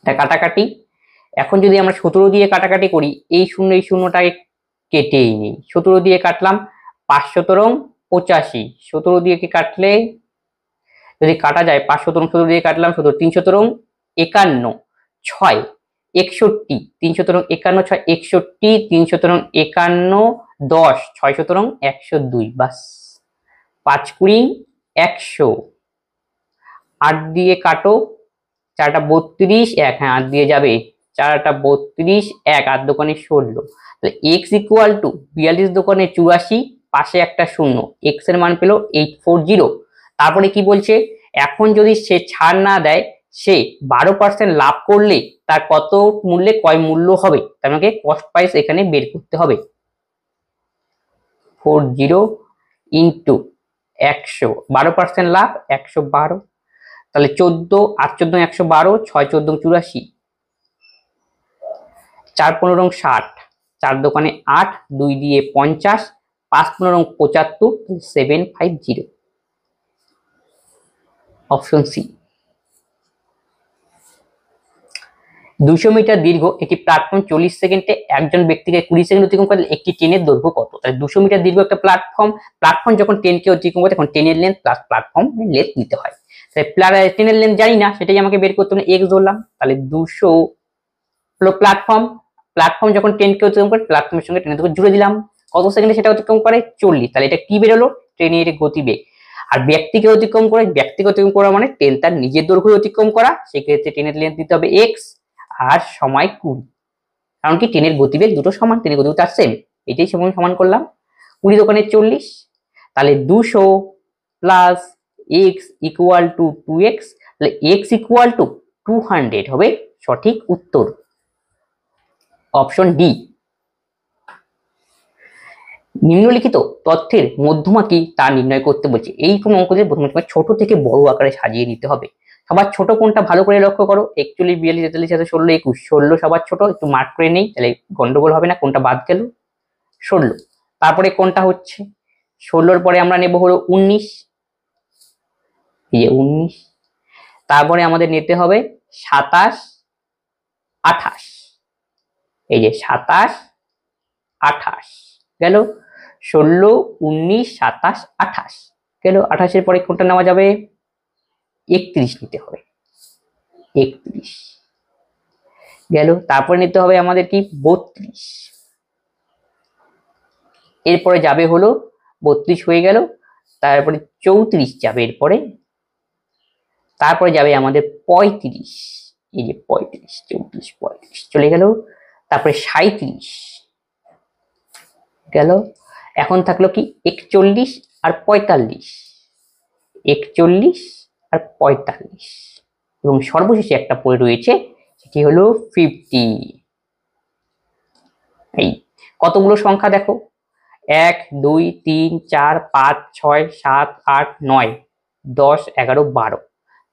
এটা কাটাকাটি। এখন যদি আমরা 17 দিয়ে কাটাকাটি করি, এই শূন্য এই শূন্যটাকে কেটেই নেই, 17 দিয়ে কাটলাম 5 17 85, 17 দিয়ে কাটলে যদি কাটা যায় 5 17 দিয়ে কাটলাম 17, 3 17 51, 6 61, 3 17 51, 6 61, 3 17 51, 10, 6 17 102, বাস 5 20 100, 8 দিয়ে কাটো, 4টা 32, 1, হ্যাঁ 8 দিয়ে যাবে, 4টা 32, 1, 8 দোকানে 16, তাহলে x ইকুয়াল টু 42 দোকানে 84, পাশে একটা শূন্য, x এর মান পেল 840। তারপরে কি বলছে, এখন যদি সে ছাড় না দেয়, সে 12% লাভ করলে তার কত মূল্যে ক্রয় মূল্য হবে, তার মানে কস্ট প্রাইস এখানে বের করতে হবে। 40 ইন্টু 100, 12% লাভ 112, তাহলে 14 8 14 112, 6 14 84, 4 15 60, 4 দোকানে 8, 2 দিয়ে 50, 5 15 75, 750, অপশন সি। 200 মিটার দীর্ঘ একটি প্ল্যাটফর্ম 40 সেকেন্ডে একজন ব্যক্তিকে 20 সেকেন্ড অতিক্রম করলে একটি ট্রেনের দৈর্ঘ্য কত? তাহলে 200 মিটার দীর্ঘ একটা প্ল্যাটফর্ম যখন 10 কে অতিক্রম করে তখন ট্রেনের লেন্থ প্লাস প্ল্যাটফর্ম লেন্থ নিতে হয়। তাহলে ট্রেনের লেন্থ জানি না, সেটাই আমাকে বের করতে হবে, এক্স ধরলাম। তাহলে 200 হলো প্ল্যাটফর্ম যখন 10 কে অতিক্রম করে প্ল্যাটফর্মের সঙ্গে ট্রেনের দৈর্ঘ্য জুড়ে দিলাম, কত সেকেন্ডে সেটা অতিক্রম করে 40, তাহলে এটা কি বেরোলো, ট্রেনের গতিবেগ। আর ব্যক্তিকে অতিক্রম করা মানে ট্রেন তার নিজের দৈর্ঘ্য অতিক্রম করা, সেক্ষেত্রে ট্রেনের লেন্থ দিতে হবে এক্স আর সময় 20, কারণ কি ট্রেনের গতিবেগ দুটো সমান, ট্রেনের গতিবেগ তার সেম, এটাই সমান করলাম। 20 দোকানে 40, তাহলে 200 plus x equal to 2x, তাহলে এক্স ইকুয়াল টু 200 হবে সঠিক উত্তর, অপশন ডি। নিম্নলিখিত তথ্যের মধ্যমা কি তা নির্ণয় করতে বলছে। এই কোন অঙ্কদের প্রথমে ছোট থেকে বড় আকারে সাজিয়ে নিতে হবে। সবার ছোট কোনটা ভালো করে লক্ষ্য করো, 41 42 43 16 21, 16 সবার ছোট, একটু মার্ক করে নেই তাহলে গন্ডগোল হবে না, কোনটা বাদ গেল 16। তারপরে কোনটা হচ্ছে 16-র পরে আমরা নেব হলো 19, এই যে 19। তারপরে আমাদের নিতে হবে 27 28, এই যে 27 28 গেল, 16 19 27 28 গেল। 28-এর পরে কোনটা নেওয়া যাবে, 31 নিতে হবে, 31 গেল। তারপরে নিতে হবে আমাদের কি 32, এরপরে যাবে হলো 32 হয়ে গেল, তারপরে 34 যাবে এরপরে, তারপরে যাবে আমাদের 35, এই যে 35 34 35 চলে গেল, তারপরে 37 গেল। এখন থাকলো কি 41 আর 45, 41 আর 45, এবং সর্বশেষে একটা পড়ে রয়েছে সেটি হলো 50, এই কতগুলো সংখ্যা দেখো, 1 2 3 4 5 6 7 8 9 10 11 12,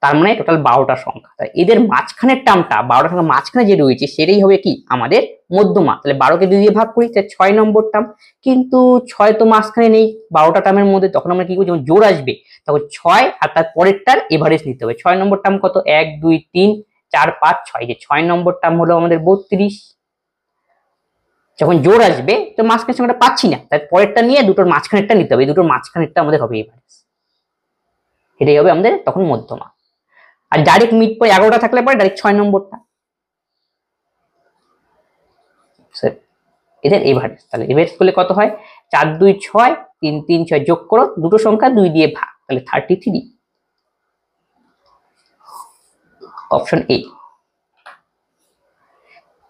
তার মানে টোটাল 12টা সংখ্যা। তাই এদের মাঝখানের টার্মটা 12টা সংখ্যা মাঝখানে যে রয়েছে সেটাই হবে কি আমাদের মধ্যমা। তাহলে 12কে 2 দিয়ে ভাগ করি, তাহলে 6 নম্বর টার্ম। কিন্তু 6 তো মাঝখানে নেই 12টা টার্মের মধ্যে, তখন আমরা কি করব, যখন জোড় আসবে তখন 6 আর তার পরেরটার এভারেজ নিতে হবে। 6 নম্বর টার্ম কত, 1 2 3 4 5 6, যে 6 নম্বর টার্ম হলো আমাদের 32। যখন জোড় আসবে তো মাঝখানের সংখ্যাটা পাচ্ছি না, তাই পরেরটা নিয়ে দুটোর মাঝখানেরটা নিতে হবে, দুটোর মাঝখানেরটা আমাদের হবে এভারেজ, এটাই হবে আমাদের তখন মধ্যমা। আর ডাইরেক্ট মিড পয়েন্ট 11টা থাকলে পরে ডাইরেক্ট 6 নম্বরটা এদের এভারেজ। তাহলে এভারেজ করলে কত হয়, 4 2 6 3 3 6, যোগ করো দুটো সংখ্যা 2 দিয়ে ভাগ, তাহলে 33। Option A.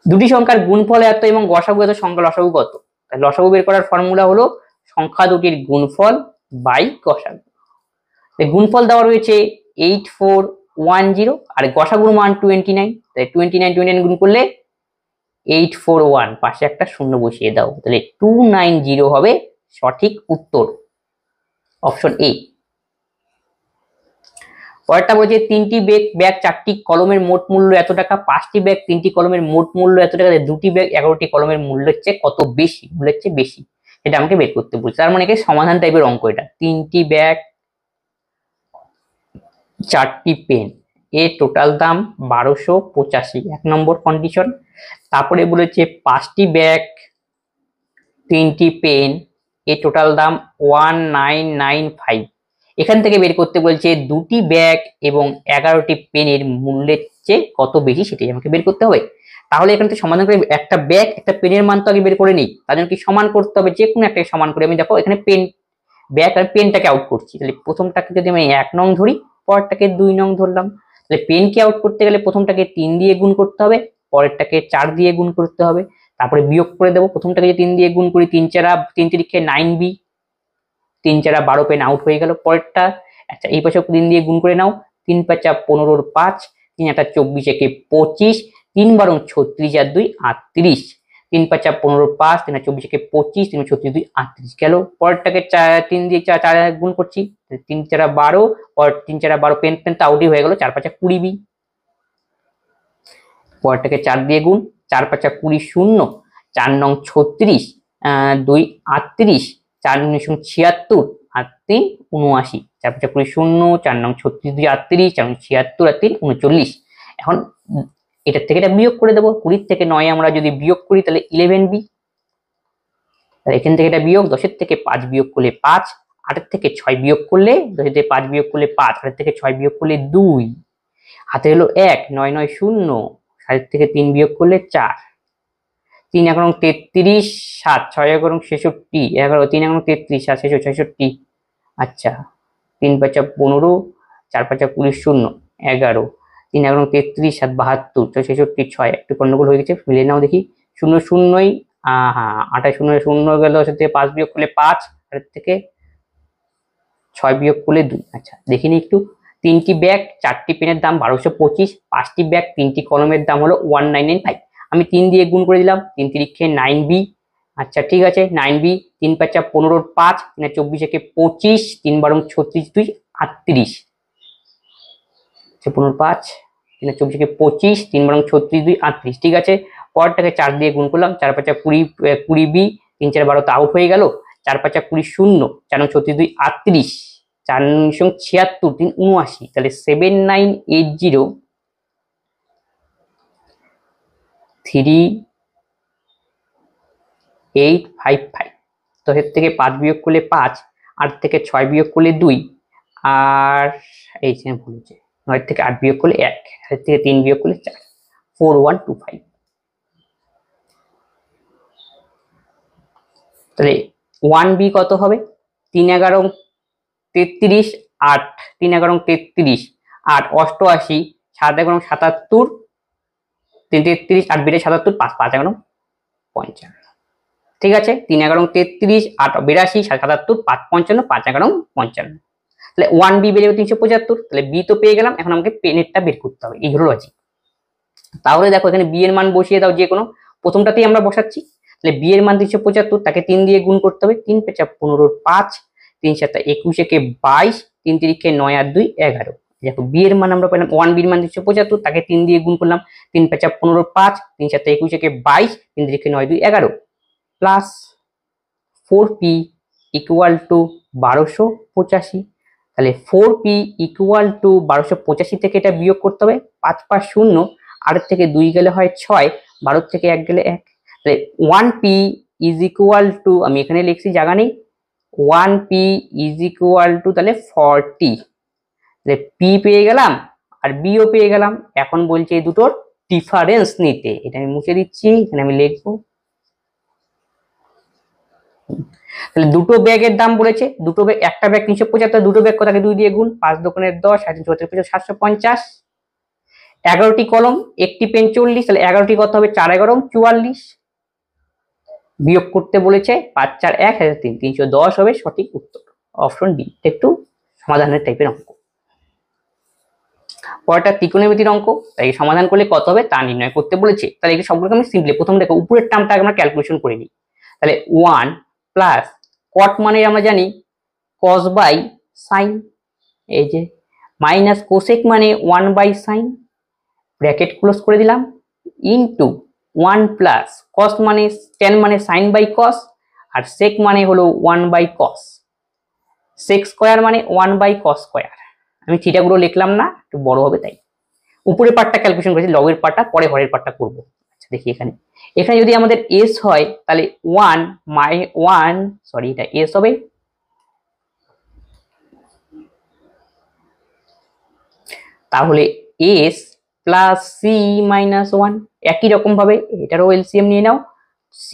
দুটি সংখ্যার গুণফল এত এবং গসাগু এত, সংখ্যা লসাগু কত? তাহলে লসাগু বের করার ফর্মুলা হলো সংখ্যা দুটির গুণফল বাই গসাগু। গুণফল দেওয়া রয়েছে 8410 আর গসাগুর মান 29, তাই 29 গুণ করলে 841, পাশে একটা শূন্য বসিয়ে দাও, তাহলে 290 হবে সঠিক উত্তর, অপশন এ। পরেরটা বলছে তিনটি ব্যাগ 4টি কলমের মোট মূল্য এত টাকা, 5টি ব্যাগ 3টি কলমের মোট মূল্য এত টাকা, দুটি ব্যাগ 11টি কলমের মূল্যের চেয়ে কত বেশি, মূল্যের চেয়ে বেশি, এটা আমাকে বের করতে বলছে। তার মানে কি সমাধান টাইপের অঙ্ক এটা। 3টি ব্যাগ 4টি পেন এর টোটাল দাম 1285, 1 নম্বর কন্ডিশন। তারপরে বলেছে 5টি ব্যাগ 3টি পেন এর টোটাল দাম 1995, এখান থেকে বের করতে বলছে দুটি ব্যাগ এবং 11টি পেনের মূল্যের চেয়ে কত বেশি, সেটাই আমাকে বের করতে হবে। তাহলে এখান থেকে সমাধান করে একটা ব্যাগ একটা পেনের মান তো আগে বের করে নিই, তার জন্য কি সমান করতে হবে, যে কোনো একটাকে সমান করে। আমি দেখো এখানে পেন ব্যাগ আর পেনটাকে আউট করছি, তাহলে প্রথমটাকে যদি আমি 1 নং ধরি, পরেরটাকে 2 নং ধরলাম, তাহলে পেনকে আউট করতে গেলে প্রথমটাকে 3 দিয়ে গুণ করতে হবে, পরেরটাকে 4 দিয়ে গুণ করতে হবে, তারপরে বিয়োগ করে দেবো। প্রথমটাকে যদি 3 দিয়ে গুণ করি, 3 3 9b, 3 4 12, পেন আউট হয়ে গেল। পরেরটা আচ্ছা এই পাশে 3 দিয়ে গুণ করে নাও, 3 5 15 5, 3 8 24 একে 25, 3 12 36 আর 2 38, 3 5 15 5, 3 24 একে 25, 3 36 2 38 গেল। পরেরটাকে 3 দিয়ে 4 গুণ করছি, 3 4 12, পরের 3 4 12, পেন তো আউটই হয়ে গেল, 4 5 20b। পরেরটাকে 4 দিয়ে গুণ, 4 5 20 0, 4 নং 36, 2 38, 4 9 76 আর 3 79, 4 5 20 0, 4 নং 36 2 38, 4 76 আর 3 39। এখন এটার থেকে এটা বিয়োগ করে দেবো, 20 থেকে 9 আমরা যদি বিয়োগ করি তাহলে 11b, তাহলে এখান থেকে এটা বিয়োগ, 10 থেকে 5 বিয়োগ করলে 5, 8 থেকে 6 বিয়োগ করলে, 10 থেকে 5 বিয়োগ করলে 5, 8 থেকে 6 বিয়োগ করলে 2, হাতে হলো 1, 9 9 0, 7 থেকে 3 বিয়োগ করলে 4, 3 11 33, 7 6 11 66, 11 3 11 33, 7 66, আচ্ছা 3 5 15, 4 5 20 0, 11, 3 11 33, 7 72, 6 66, 6, একটু গন্ডগোল হয়ে গেছে, মিলিয়ে নাও দেখি, 0 0, হ্যাঁ 28 0 0 গেল, সেটা থেকে 5 বিয়োগ করলে 5, এর থেকে 6 বিয়োগ করলে 2। আচ্ছা দেখিনি একটু, 3টি ব্যাগ 4টি পেনের দাম 1225, 5টি ব্যাগ 3টি কলমের দাম হলো 1995, আমি 3 দিয়ে গুণ করে দিলাম, 3 3 9b, আচ্ছা ঠিক আছে 9b, 3 5 15 5, 3 24 একে 25, 3 12 36 2 38, 15 5, 3 24 একে 25, 3 12 36 2 38, ঠিক আছে। পরেরটাকে 4 দিয়ে গুণ করলাম, 4 5 20b, 3 4 12 তো আউট হয়ে গেল, 4 5 20 0, 4 36 2 38, 4 76, 3 79, তাহলে 7980 3855, তো এর থেকে 5 বিয়োগ করলে 5, 8 থেকে 6 বিয়োগ করলে 2, আর এই যে ভুল হচ্ছে, 9 থেকে 8 বিয়োগ করলে 1, এর থেকে 3 বিয়োগ করলে 4, 4125। তাহলে 1b কত হবে, 3 11 33, 8 3 11 33, 8 88, 7 11 77, 3 33, 8 বেড়ে 77, 5 5 11 55, ঠিক আছে। 3 11 33, 8 82, 77, 5 55, 5 11 55, তাহলে 1b বেড়ে 375, তাহলে b তো পেয়ে গেলাম, এখন আমাকে পেনেরটা বের করতে হবে, এই হলো লজিক। তাহলে দেখো এখানে b এর মান বসিয়ে দাও, যে কোনো প্রথমটাতেই আমরা বসাচ্ছি, তাহলে বি এর মান 375, তাকে 3 দিয়ে গুণ করতে হবে। 3 5 15 5, 3 7 21 কে 22, 3 3 9 আর 2 11। দেখো বি এর মান আমরা পেলাম 1 বি এর মান 375, তাকে 3 দিয়ে গুণ করলাম। 3 5 15 5, 3 7 21 কে 22, 3 3 9 2 11 প্লাস 4p ইকুয়াল টু 1285। তাহলে 4p ইকুয়াল টু 1285 থেকে এটা বিয়োগ করতে হবে। 5 5 0, 8 থেকে 2 গেলে হয় 6, 12 থেকে 1 গেলে 1। তাহলে 1p ইজ ইকুয়াল টু, আমি এখানে লিখছি জায়গা নেই, 1p ইজ ইকুয়াল টু তাহলে 40। তাহলে p পেয়ে গেলাম আর b ও পেয়ে গেলাম। এখন বলছে এই দুটোর ডিফারেন্স নিতে, এটা আমি মুছে দিচ্ছি, এখানে আমি লিখবো। তাহলে দুটো ব্যাগের দাম বলেছে, দুটো ব্যাগ, একটা ব্যাগ 375, দুটো ব্যাগ কোথাকে 2 দিয়ে গুণ, 5 2 10, 3 750, 11টি কলম, একটি পেন 40, তাহলে 11টি কত হবে, 4 11 44। বিয়োগ করতে বলেছে 5 4 1 3, 310 হবে সঠিক উত্তর, অপশন ডি। একটু সমাধানের টাইপের অঙ্ক। পরেরটা ত্রিকোণমিতির অঙ্ক, তাই সমাধান করলে কত হবে তা নির্ণয় করতে বলেছে। তাহলে এই সবগুলোকে আমি সিম্পলি প্রথম দেখো উপরের টার্মটা আমরা ক্যালকুলেশন করে নিই। তাহলে 1 প্লাস কট মানে আমরা জানি cos বাই সাইন, এই যে মাইনাস কোসেক মানে 1 বাই সাইন, ব্র্যাকেট ক্লোজ করে দিলাম, ইনটু 1 প্লাস cos মানে tan মানে সাইন বাই cos, আর sec মানে হলো 1 বাই cos, sec স্কয়ার মানে 1 বাই cos স্কয়ার। আমি থিটাগুলো লিখলাম না, একটু বড় হবে তাই। উপরের পার্টটা ক্যালকুলেশন করেছি, লগের পার্টটা পরে হরের পার্টটা করব। আচ্ছা দেখি এখানে, এখানে যদি আমাদের s হয় তাহলে 1 সরি এটা s হবে, তাহলে s প্লাস সি মাইনাস 1। একই রকম ভাবে এটারও এলসিএম নিয়ে নাও, c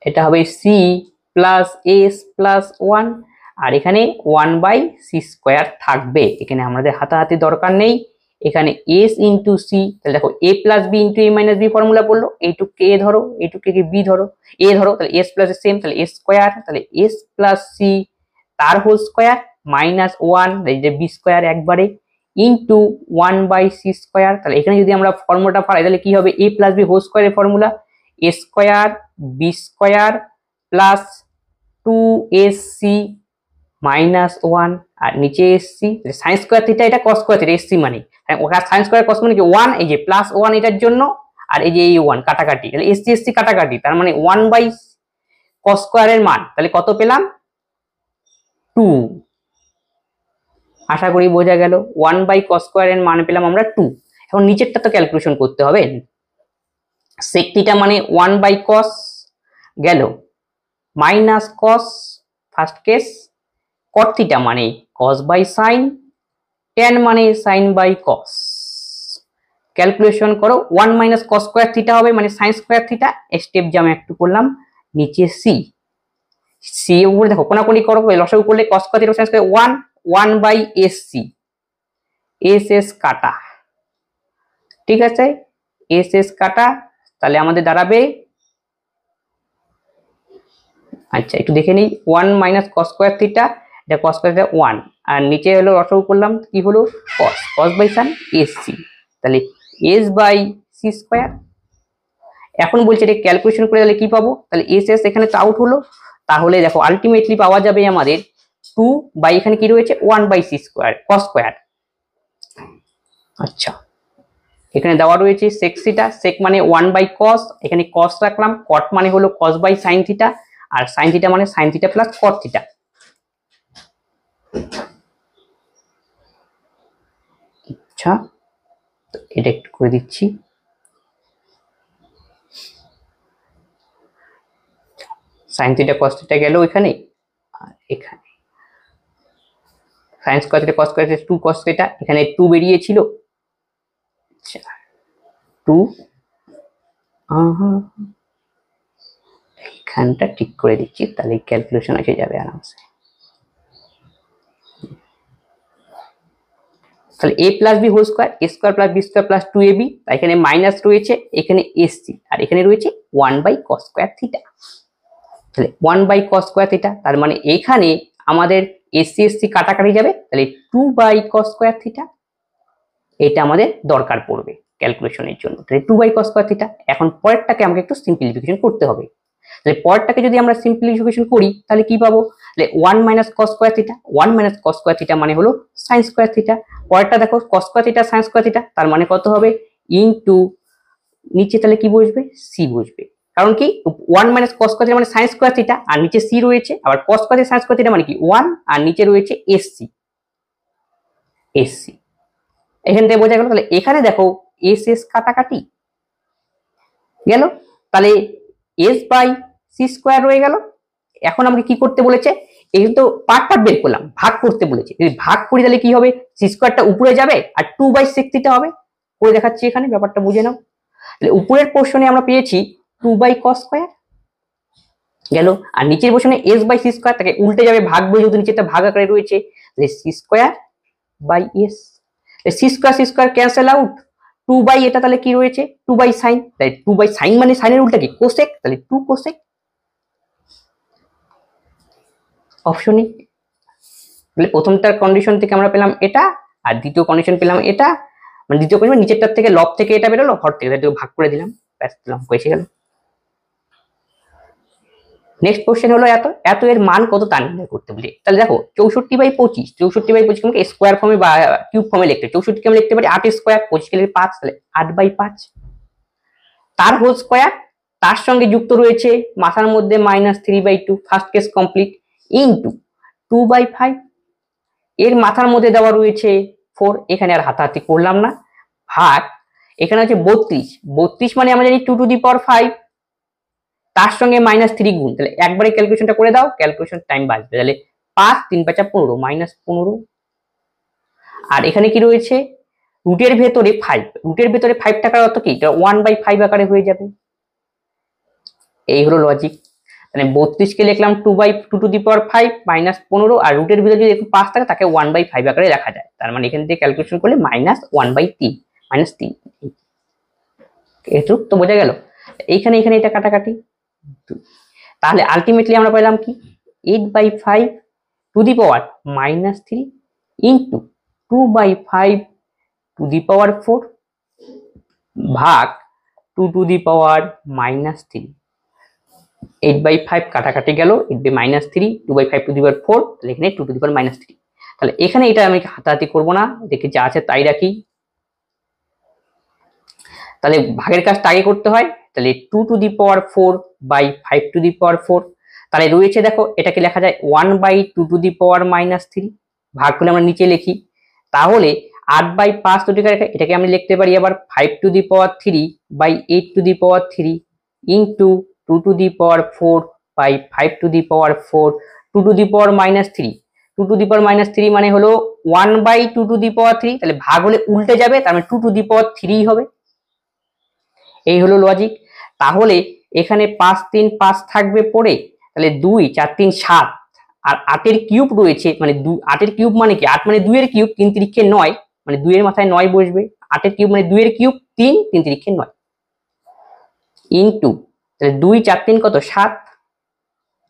এটা হবে c প্লাস s প্লাস 1, আর এখানে 1 বাই সি স্কোয়ার থাকবে। এখানে আমাদের হাতাহাতি দরকার নেই, এখানে s ইন্টু সি। তাহলে দেখো a plus b into a minus b formula পড়লো, এইটুকু a ধরো, এইটুকু বি ধরো, a ধরো, তাহলে s প্লাস সেম, তাহলে s স্কোয়ার, তাহলে s প্লাস সি তার হোল স্কোয়ার মাইনাস 1, এই যে বি স্কোয়ার একবারে, ইন্টু 1 বাই সি স্কোয়ার। তাহলে এখানে যদি আমরা ফর্মুলাটা পাই তাহলে কি হবে, a প্লাস বি হোল স্কোয়ারের formula a square b square plus 2ac minus 1, আর নিচে এসসি সাইন স্কোয়ার থিটা, এটা কস স্কোয়ার থিটা, এসসি মানে ওখানে সাইন স্কোয়ার কস মানে কি 1, এই যে প্লাস 1 এটার জন্য, আর এই যে এই 1 কাটাকাটি, তাহলে এসসি এসসি কাটাকাটি, তার মানে 1 বাই কস স্কোয়ারের মান তাহলে কত পেলাম 2। আশা করি বোঝা গেল, 1 বাই কস স্কোয়ারের মান পেলাম আমরা 2। এখন নিচেরটা তো ক্যালকুলেশন করতে হবে, সেক থিটা মানে 1 বাই কস গেল, মাইনাস কস ফার্স্ট কেস, কট থিটা মানে কস বাই সাইন, tan মানে সাইন বাই কস। ক্যালকুলেশন করো, 1 মাইনাস কস স্কোয়ার থিটা হবে মানে সাইন স্কোয়ার থিটা, স্টেপ জাম একটু করলাম, নিচে সি, সি এর উপরে দেখো কোনাকুনি করো, লসাগু করলে cos square theta sine square 1 by s c, s কাটা, ঠিক আছে, এস কাটা, তাহলে আমাদের দাঁড়াবে, আচ্ছা একটু দেখে নিই, 1 মাইনাস কস স্কোয়ার থিটা, এটা কস স্কোয়ার থিটা 1, আর নিচে হলো লসাগু করলাম কি হলো কস বাই সাইন এসসি, তাহলে এস বাই সি স্কোয়ার। এখন বলছে এটা ক্যালকুলেশন করে তাহলে কি পাবো, তাহলে এস এখানে তো আউট হলো, তাহলে দেখো আলটিমেটলি পাওয়া যাবে আমাদের 2 বাই এখানে কি রয়েছে 1 by c square cos square. আচ্ছা এখানে দেওয়া রয়েছে সেক থিটা, সেক মানে 1 বাই কস, এখানে কস রাখলাম, কট মানে হলো কস বাই সাইন থিটা, আর সাইন থিটা মানে sine theta plus cot theta. আচ্ছা এটা একটু করে দিচ্ছি, সাইন থিটা কস থিটা গেল এখানে, আর এখানে sine square theta cos square theta 2 cos theta, এখানে 2 বেরিয়েছিল, আচ্ছা 2 এইখানটা ঠিক করে দিচ্ছি, তাহলে ক্যালকুলেশন এসে যাবে আরামসে। তাহলে a plus b whole square, a square plus b square plus 2ab, এখানে মাইনাস রয়েছে, এখানে এসসি, আর এখানে রয়েছে 1 বাই কস স্কয়ার থিটা, তাহলে 1 বাই কস স্কয়ার থিটা, তার মানে এখানে আমাদের এসসি এসসি কাটাকাটি যাবে, তাহলে 2 বাই কস স্কয়ার থিটা। এটা আমাদের দরকার পড়বে ক্যালকুলেশনের জন্য। তাহলে 2/cos²θ। এখন পরেরটাকে আমাকে একটু সিম্পলিফিকেশন করতে হবে। তাহলে পরেরটাকে যদি আমরা সিম্পলিফিকেশন করি তাহলে কি পাবো? তাহলে 1 - cos²θ। 1 - cos² মানে হলো sin²θ। পরেরটা দেখো cos²θ sin²θ, তার মানে কত হবে? ইনটু নিচে তাহলে কি বসবে? সি বসবে। কারণ কি 1 - cos² মানে sin²θ, আর নিচে সি রয়েছে। আবার cos² sin² মানে কি 1, আর নিচে রয়েছে এসসি। এসসি এখান থেকে বোঝা গেল। তাহলে এখানে দেখো এস এস কাটাকাটি গেল, তাহলে s/c² রয়ে গেল। এখন আমাকে কি করতে বলেছে? এই তো পার্ট বের করলাম, ভাগ করতে বলেছে। যদি ভাগ করি তাহলে কি হবে? c² উপরে যাবে আর 2/sec θ হবে। করে দেখাচ্ছি এখানে, ব্যাপারটা বুঝে নাও। তাহলে উপরের পোর্শনে আমরা পেয়েছি 2/cos² গেল, আর নিচের পোর্শনে s/c², তাকে উল্টে যাবে, ভাগ বই যেহেতু নিচেটা ভাগ আকারে রয়েছে, তাহলে c²/s। c² cancel out. 2/ এটা তাহলে কি রয়েছে? 2/sin। তাই 2/sin মানে সাইনের উল্টা কি? কোসেক। তাহলে 2 কোসেক অপশনে। তাহলে প্রথমটার কন্ডিশন থেকে আমরা পেলাম এটা, আর দ্বিতীয় কন্ডিশন পেলাম এটা। মানে দ্বিতীয় কন্ডিশন নিচেরটার থেকে লব থেকে এটা বেরোলো, হর থেকে ভাগ করে দিলাম, ব্যাস দিলাম, এসে গেল। নেক্সট কোশ্চেন হলো এত এর মান কত তা নির্ণয় করতে বলি। তাহলে দেখো 64/25, 64/25 কে স্কোয়ার ফর্মে বা কিউব ফর্মে লিখতে, 64 কে আমরা লিখতে পারি 8 স্কোয়ার, 25 কে 5, তাহলে 8/5 তার হোল স্কোয়ার। তার সঙ্গে যুক্ত রয়েছে মাথার মধ্যে -3/2, ফার্স্ট কেস কমপ্লিট, ইনটু 2/5 এর মাথার মধ্যে দেওয়া রয়েছে 4, এখানে আর হাতাহাতি করলাম না, ভাগ এখানে হচ্ছে 32, 32 মানে আমরা জানি 2⁵, তার সঙ্গে -3 গুণ। তাহলে একবারে ক্যালকুলেশনটা করে দাও, ক্যালকুলেশন টাইম বাঁচবে। তাহলে 5 3 5 15 -15, আর এখানে কি রয়েছে? রুটের ভেতরে 5, রুটের ভেতরে 5 টাকার অর্থ কি? এটা 1/5 আকারে হয়ে যাবে। এই হলো লজিক। মানে 32 কে লিখলাম 2/5 -15, আর রুটের ভিতরে যদি 5 থাকে তাকে 1/5 আকারে রাখা যায়। তার মানে এখান থেকে ক্যালকুলেশন করলে -1/3, -3। এটুক তো বোঝা গেল। এইখানে এটা কাটাকাটি, তাহলে আলটিমেটলি আমরা পেলাম কি? 8/5 to the power -3 into 2/5 to the power 4 ভাগ 2 টু দি পাওয়ার -3। 8/5 কাটাকাটি গেল, 8/3, 2/5 টু দি পাওয়ার 4, তাহলে এখানে 2 টু দি পাওয়ার -3। তাহলে এখানে এটা আমি হাতাহাতি করবো না, দেখি যা আছে তাই রাখি। তাহলে ভাগের কাজটা আগে করতে হয়। তাহলে 2 to the power 4/5 to the power 4, তাহলে রয়েছে দেখো এটাকে লেখা যায় 1/2 টু দি পাওয়ার -3। ভাগ করে আমরা নিচে লিখি, তাহলে 8/5 দুটিকে রেখে এটাকে আমি লিখতে পারি আবার 5 to the power 3/8 to the power 3 into 2 to the power 4/5 to the power 4, 2 to the power -3। 2 to the power -3 মানে হলো 1/2 টু দি পাওয়ার 3, তাহলে ভাগ হলে উল্টে যাবে, তার মানে 2 টু দি পাওয়ার 3 হবে। এই হলো লজিক। তাহলে এখানে 5 3 5 থাকবে পড়ে, তাহলে 2 4 3 7, আর 8 এর কিউব রয়েছে, মানে 8 এর কিউব মানে কি? 8 মানে 2 এর কিউব, 3 3 9, মানে 2 এর মাথায় 9 বসবে। 8 এর কিউব মানে 2 এর কিউব 3, 3 3 9 ইনটু, তাহলে 2 4 3 কত? 7,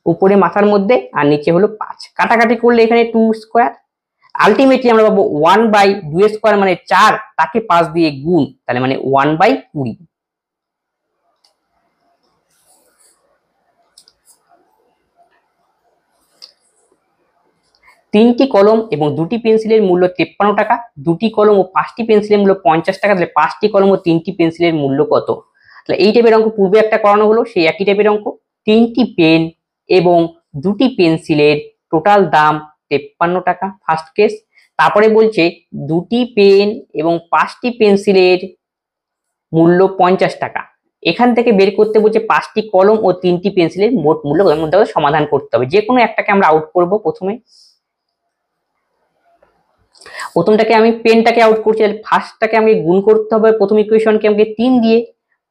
উপরে মাথার মধ্যে আর নিচে হলো 5, কাটাকাটি করলে এখানে 2 স্কয়ার। আলটিমেটলি আমরা পাবো 1/2 স্কয়ার মানে 4, তাকে 5 দিয়ে গুণ, তাহলে মানে 1/20। তিনটি কলম এবং দুটি পেন্সিলের মূল্য 53 টাকা, দুটি কলম ও 5টি পেন্সিলের মূল্য 50 টাকা। তাহলে 5টি কলম ও 3টি পেন্সিলের মূল্য কত? তাহলে এই টাইপের অঙ্ক পূর্বে একটা করানো হলো, সেই একই টাইপের অঙ্ক। 3টি পেন এবং দুটি পেন্সিলের টোটাল দাম 53 টাকা, ফার্স্ট কেস। তারপরে বলছে দুটি পেন এবং 5টি পেন্সিলের মূল্য 50 টাকা। এখান থেকে বের করতে বলছে 5টি কলম ও 3টি পেন্সিলের মোট মূল্য, মধ্যে সমাধান করতে হবে। যে কোনো একটাকে আমরা আউট করব। প্রথমটাকে আমি পেনটাকে আউট করছি, তাহলে ফার্স্টটাকে আমাকে গুণ করতে হবে প্রথম ইকুয়েশনকে আমাকে 3 দিয়ে,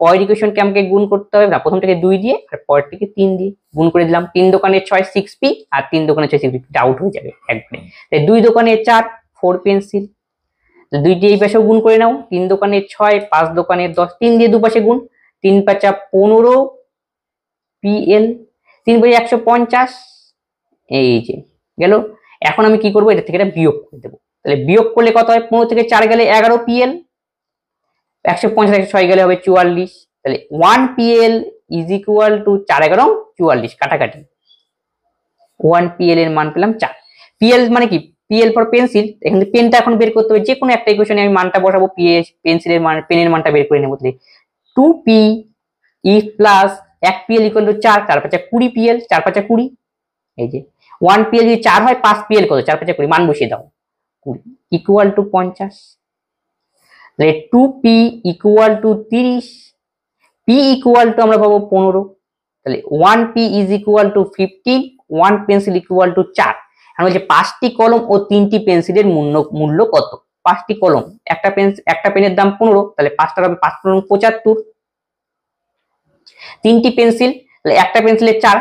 পরের ইকুয়েশনকে আমাকে গুণ করতে হবে না, প্রথমটাকে 2 দিয়ে আর পরেরটাকে 3 দিয়ে গুণ করে দিলাম। 3 দোকানে 6 6p, আর 3 দোকানে 6 6p, আউট হয়ে যাবে একবারে। তাই 2 দোকানে 4 4 পেন্সিল, দুইটি এই পাশেও গুণ করে নাও। 3 দোকানে 6, 5 দোকানে 10, 3 দিয়ে দুপাশে গুণ, 3 5 15 pl, 3 বাই 150, এই যে গেল। এখন আমি কি করব? এটা থেকে এটা বিয়োগ করে দেবো। তাহলে বিয়োগ করলে কত হয়, 15 থেকে 4 গেলে 11 পিএল, 150 থেকে 6 গেলে হবে 44। তাহলে 1 পিএল ইজ ইকুয়াল টু 4 11 44, কাটাকাটি 1 পিএল এর মান পেলাম 4। পিএল মানে কি, পিএল ফর পেন্সিল, এখানে পেনটা এখন বের করতে হবে, যে কোনো একটা ইকুয়েশনে আমি মানটা বসাবো, পেন্সিলের মান, পেনের মানটা বের করে নেবো। তাহলে 2p E plus 1 PL equal to 4, 4 5 20 PL, 4 5 20। এই যে 1 পিএল যদি 4 হয়, 5 পিএল কত, 4 5 20, মান বসিয়ে দাও, ইকুয়াল টু 50। তাহলে 2p equal to 30, p equal to আমরা পাবো 15। তাহলে 1p is equal two 15, 1 pencil equal to 4। এখন বলছে 5টি কলম ও 3টি পেন্সিলের মূল্য কত। 5টি কলম, একটা পেনের দাম 15, তাহলে 5টার হবে 5 × 75। 3টি পেন্সিল, তাহলে একটা পেন্সিলের 4,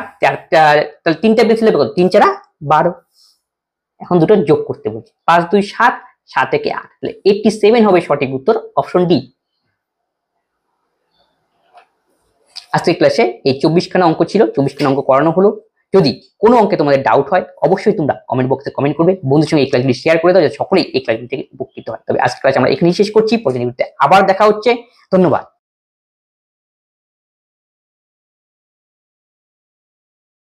তাহলে 3টা পেন্সিলের কত, 3 4 12। এখন দুটো যোগ করতে বলছে, 5 2 7, 7 থেকে 8, তাহলে 87 হবে সঠিক উত্তর, অপশন ডি। আজকের ক্লাসে এই 24খানা অঙ্ক ছিল, 24খানা অঙ্ক করানো হলো। যদি কোনো অঙ্কে তোমাদের ডাউট হয়, অবশ্যই তোমরা কমেন্ট বক্সে কমেন্ট করবে, বন্ধুদের সঙ্গে এই ক্লাসগুলি শেয়ার করে দাও, যাতে সকলেই এই ক্লাসগুলি থেকে উপকৃত হয়। তবে আজকের ক্লাস আমরা এখানেই শেষ করছি, পরবর্তী ভিডিওতে আবার দেখা হচ্ছে। ধন্যবাদ।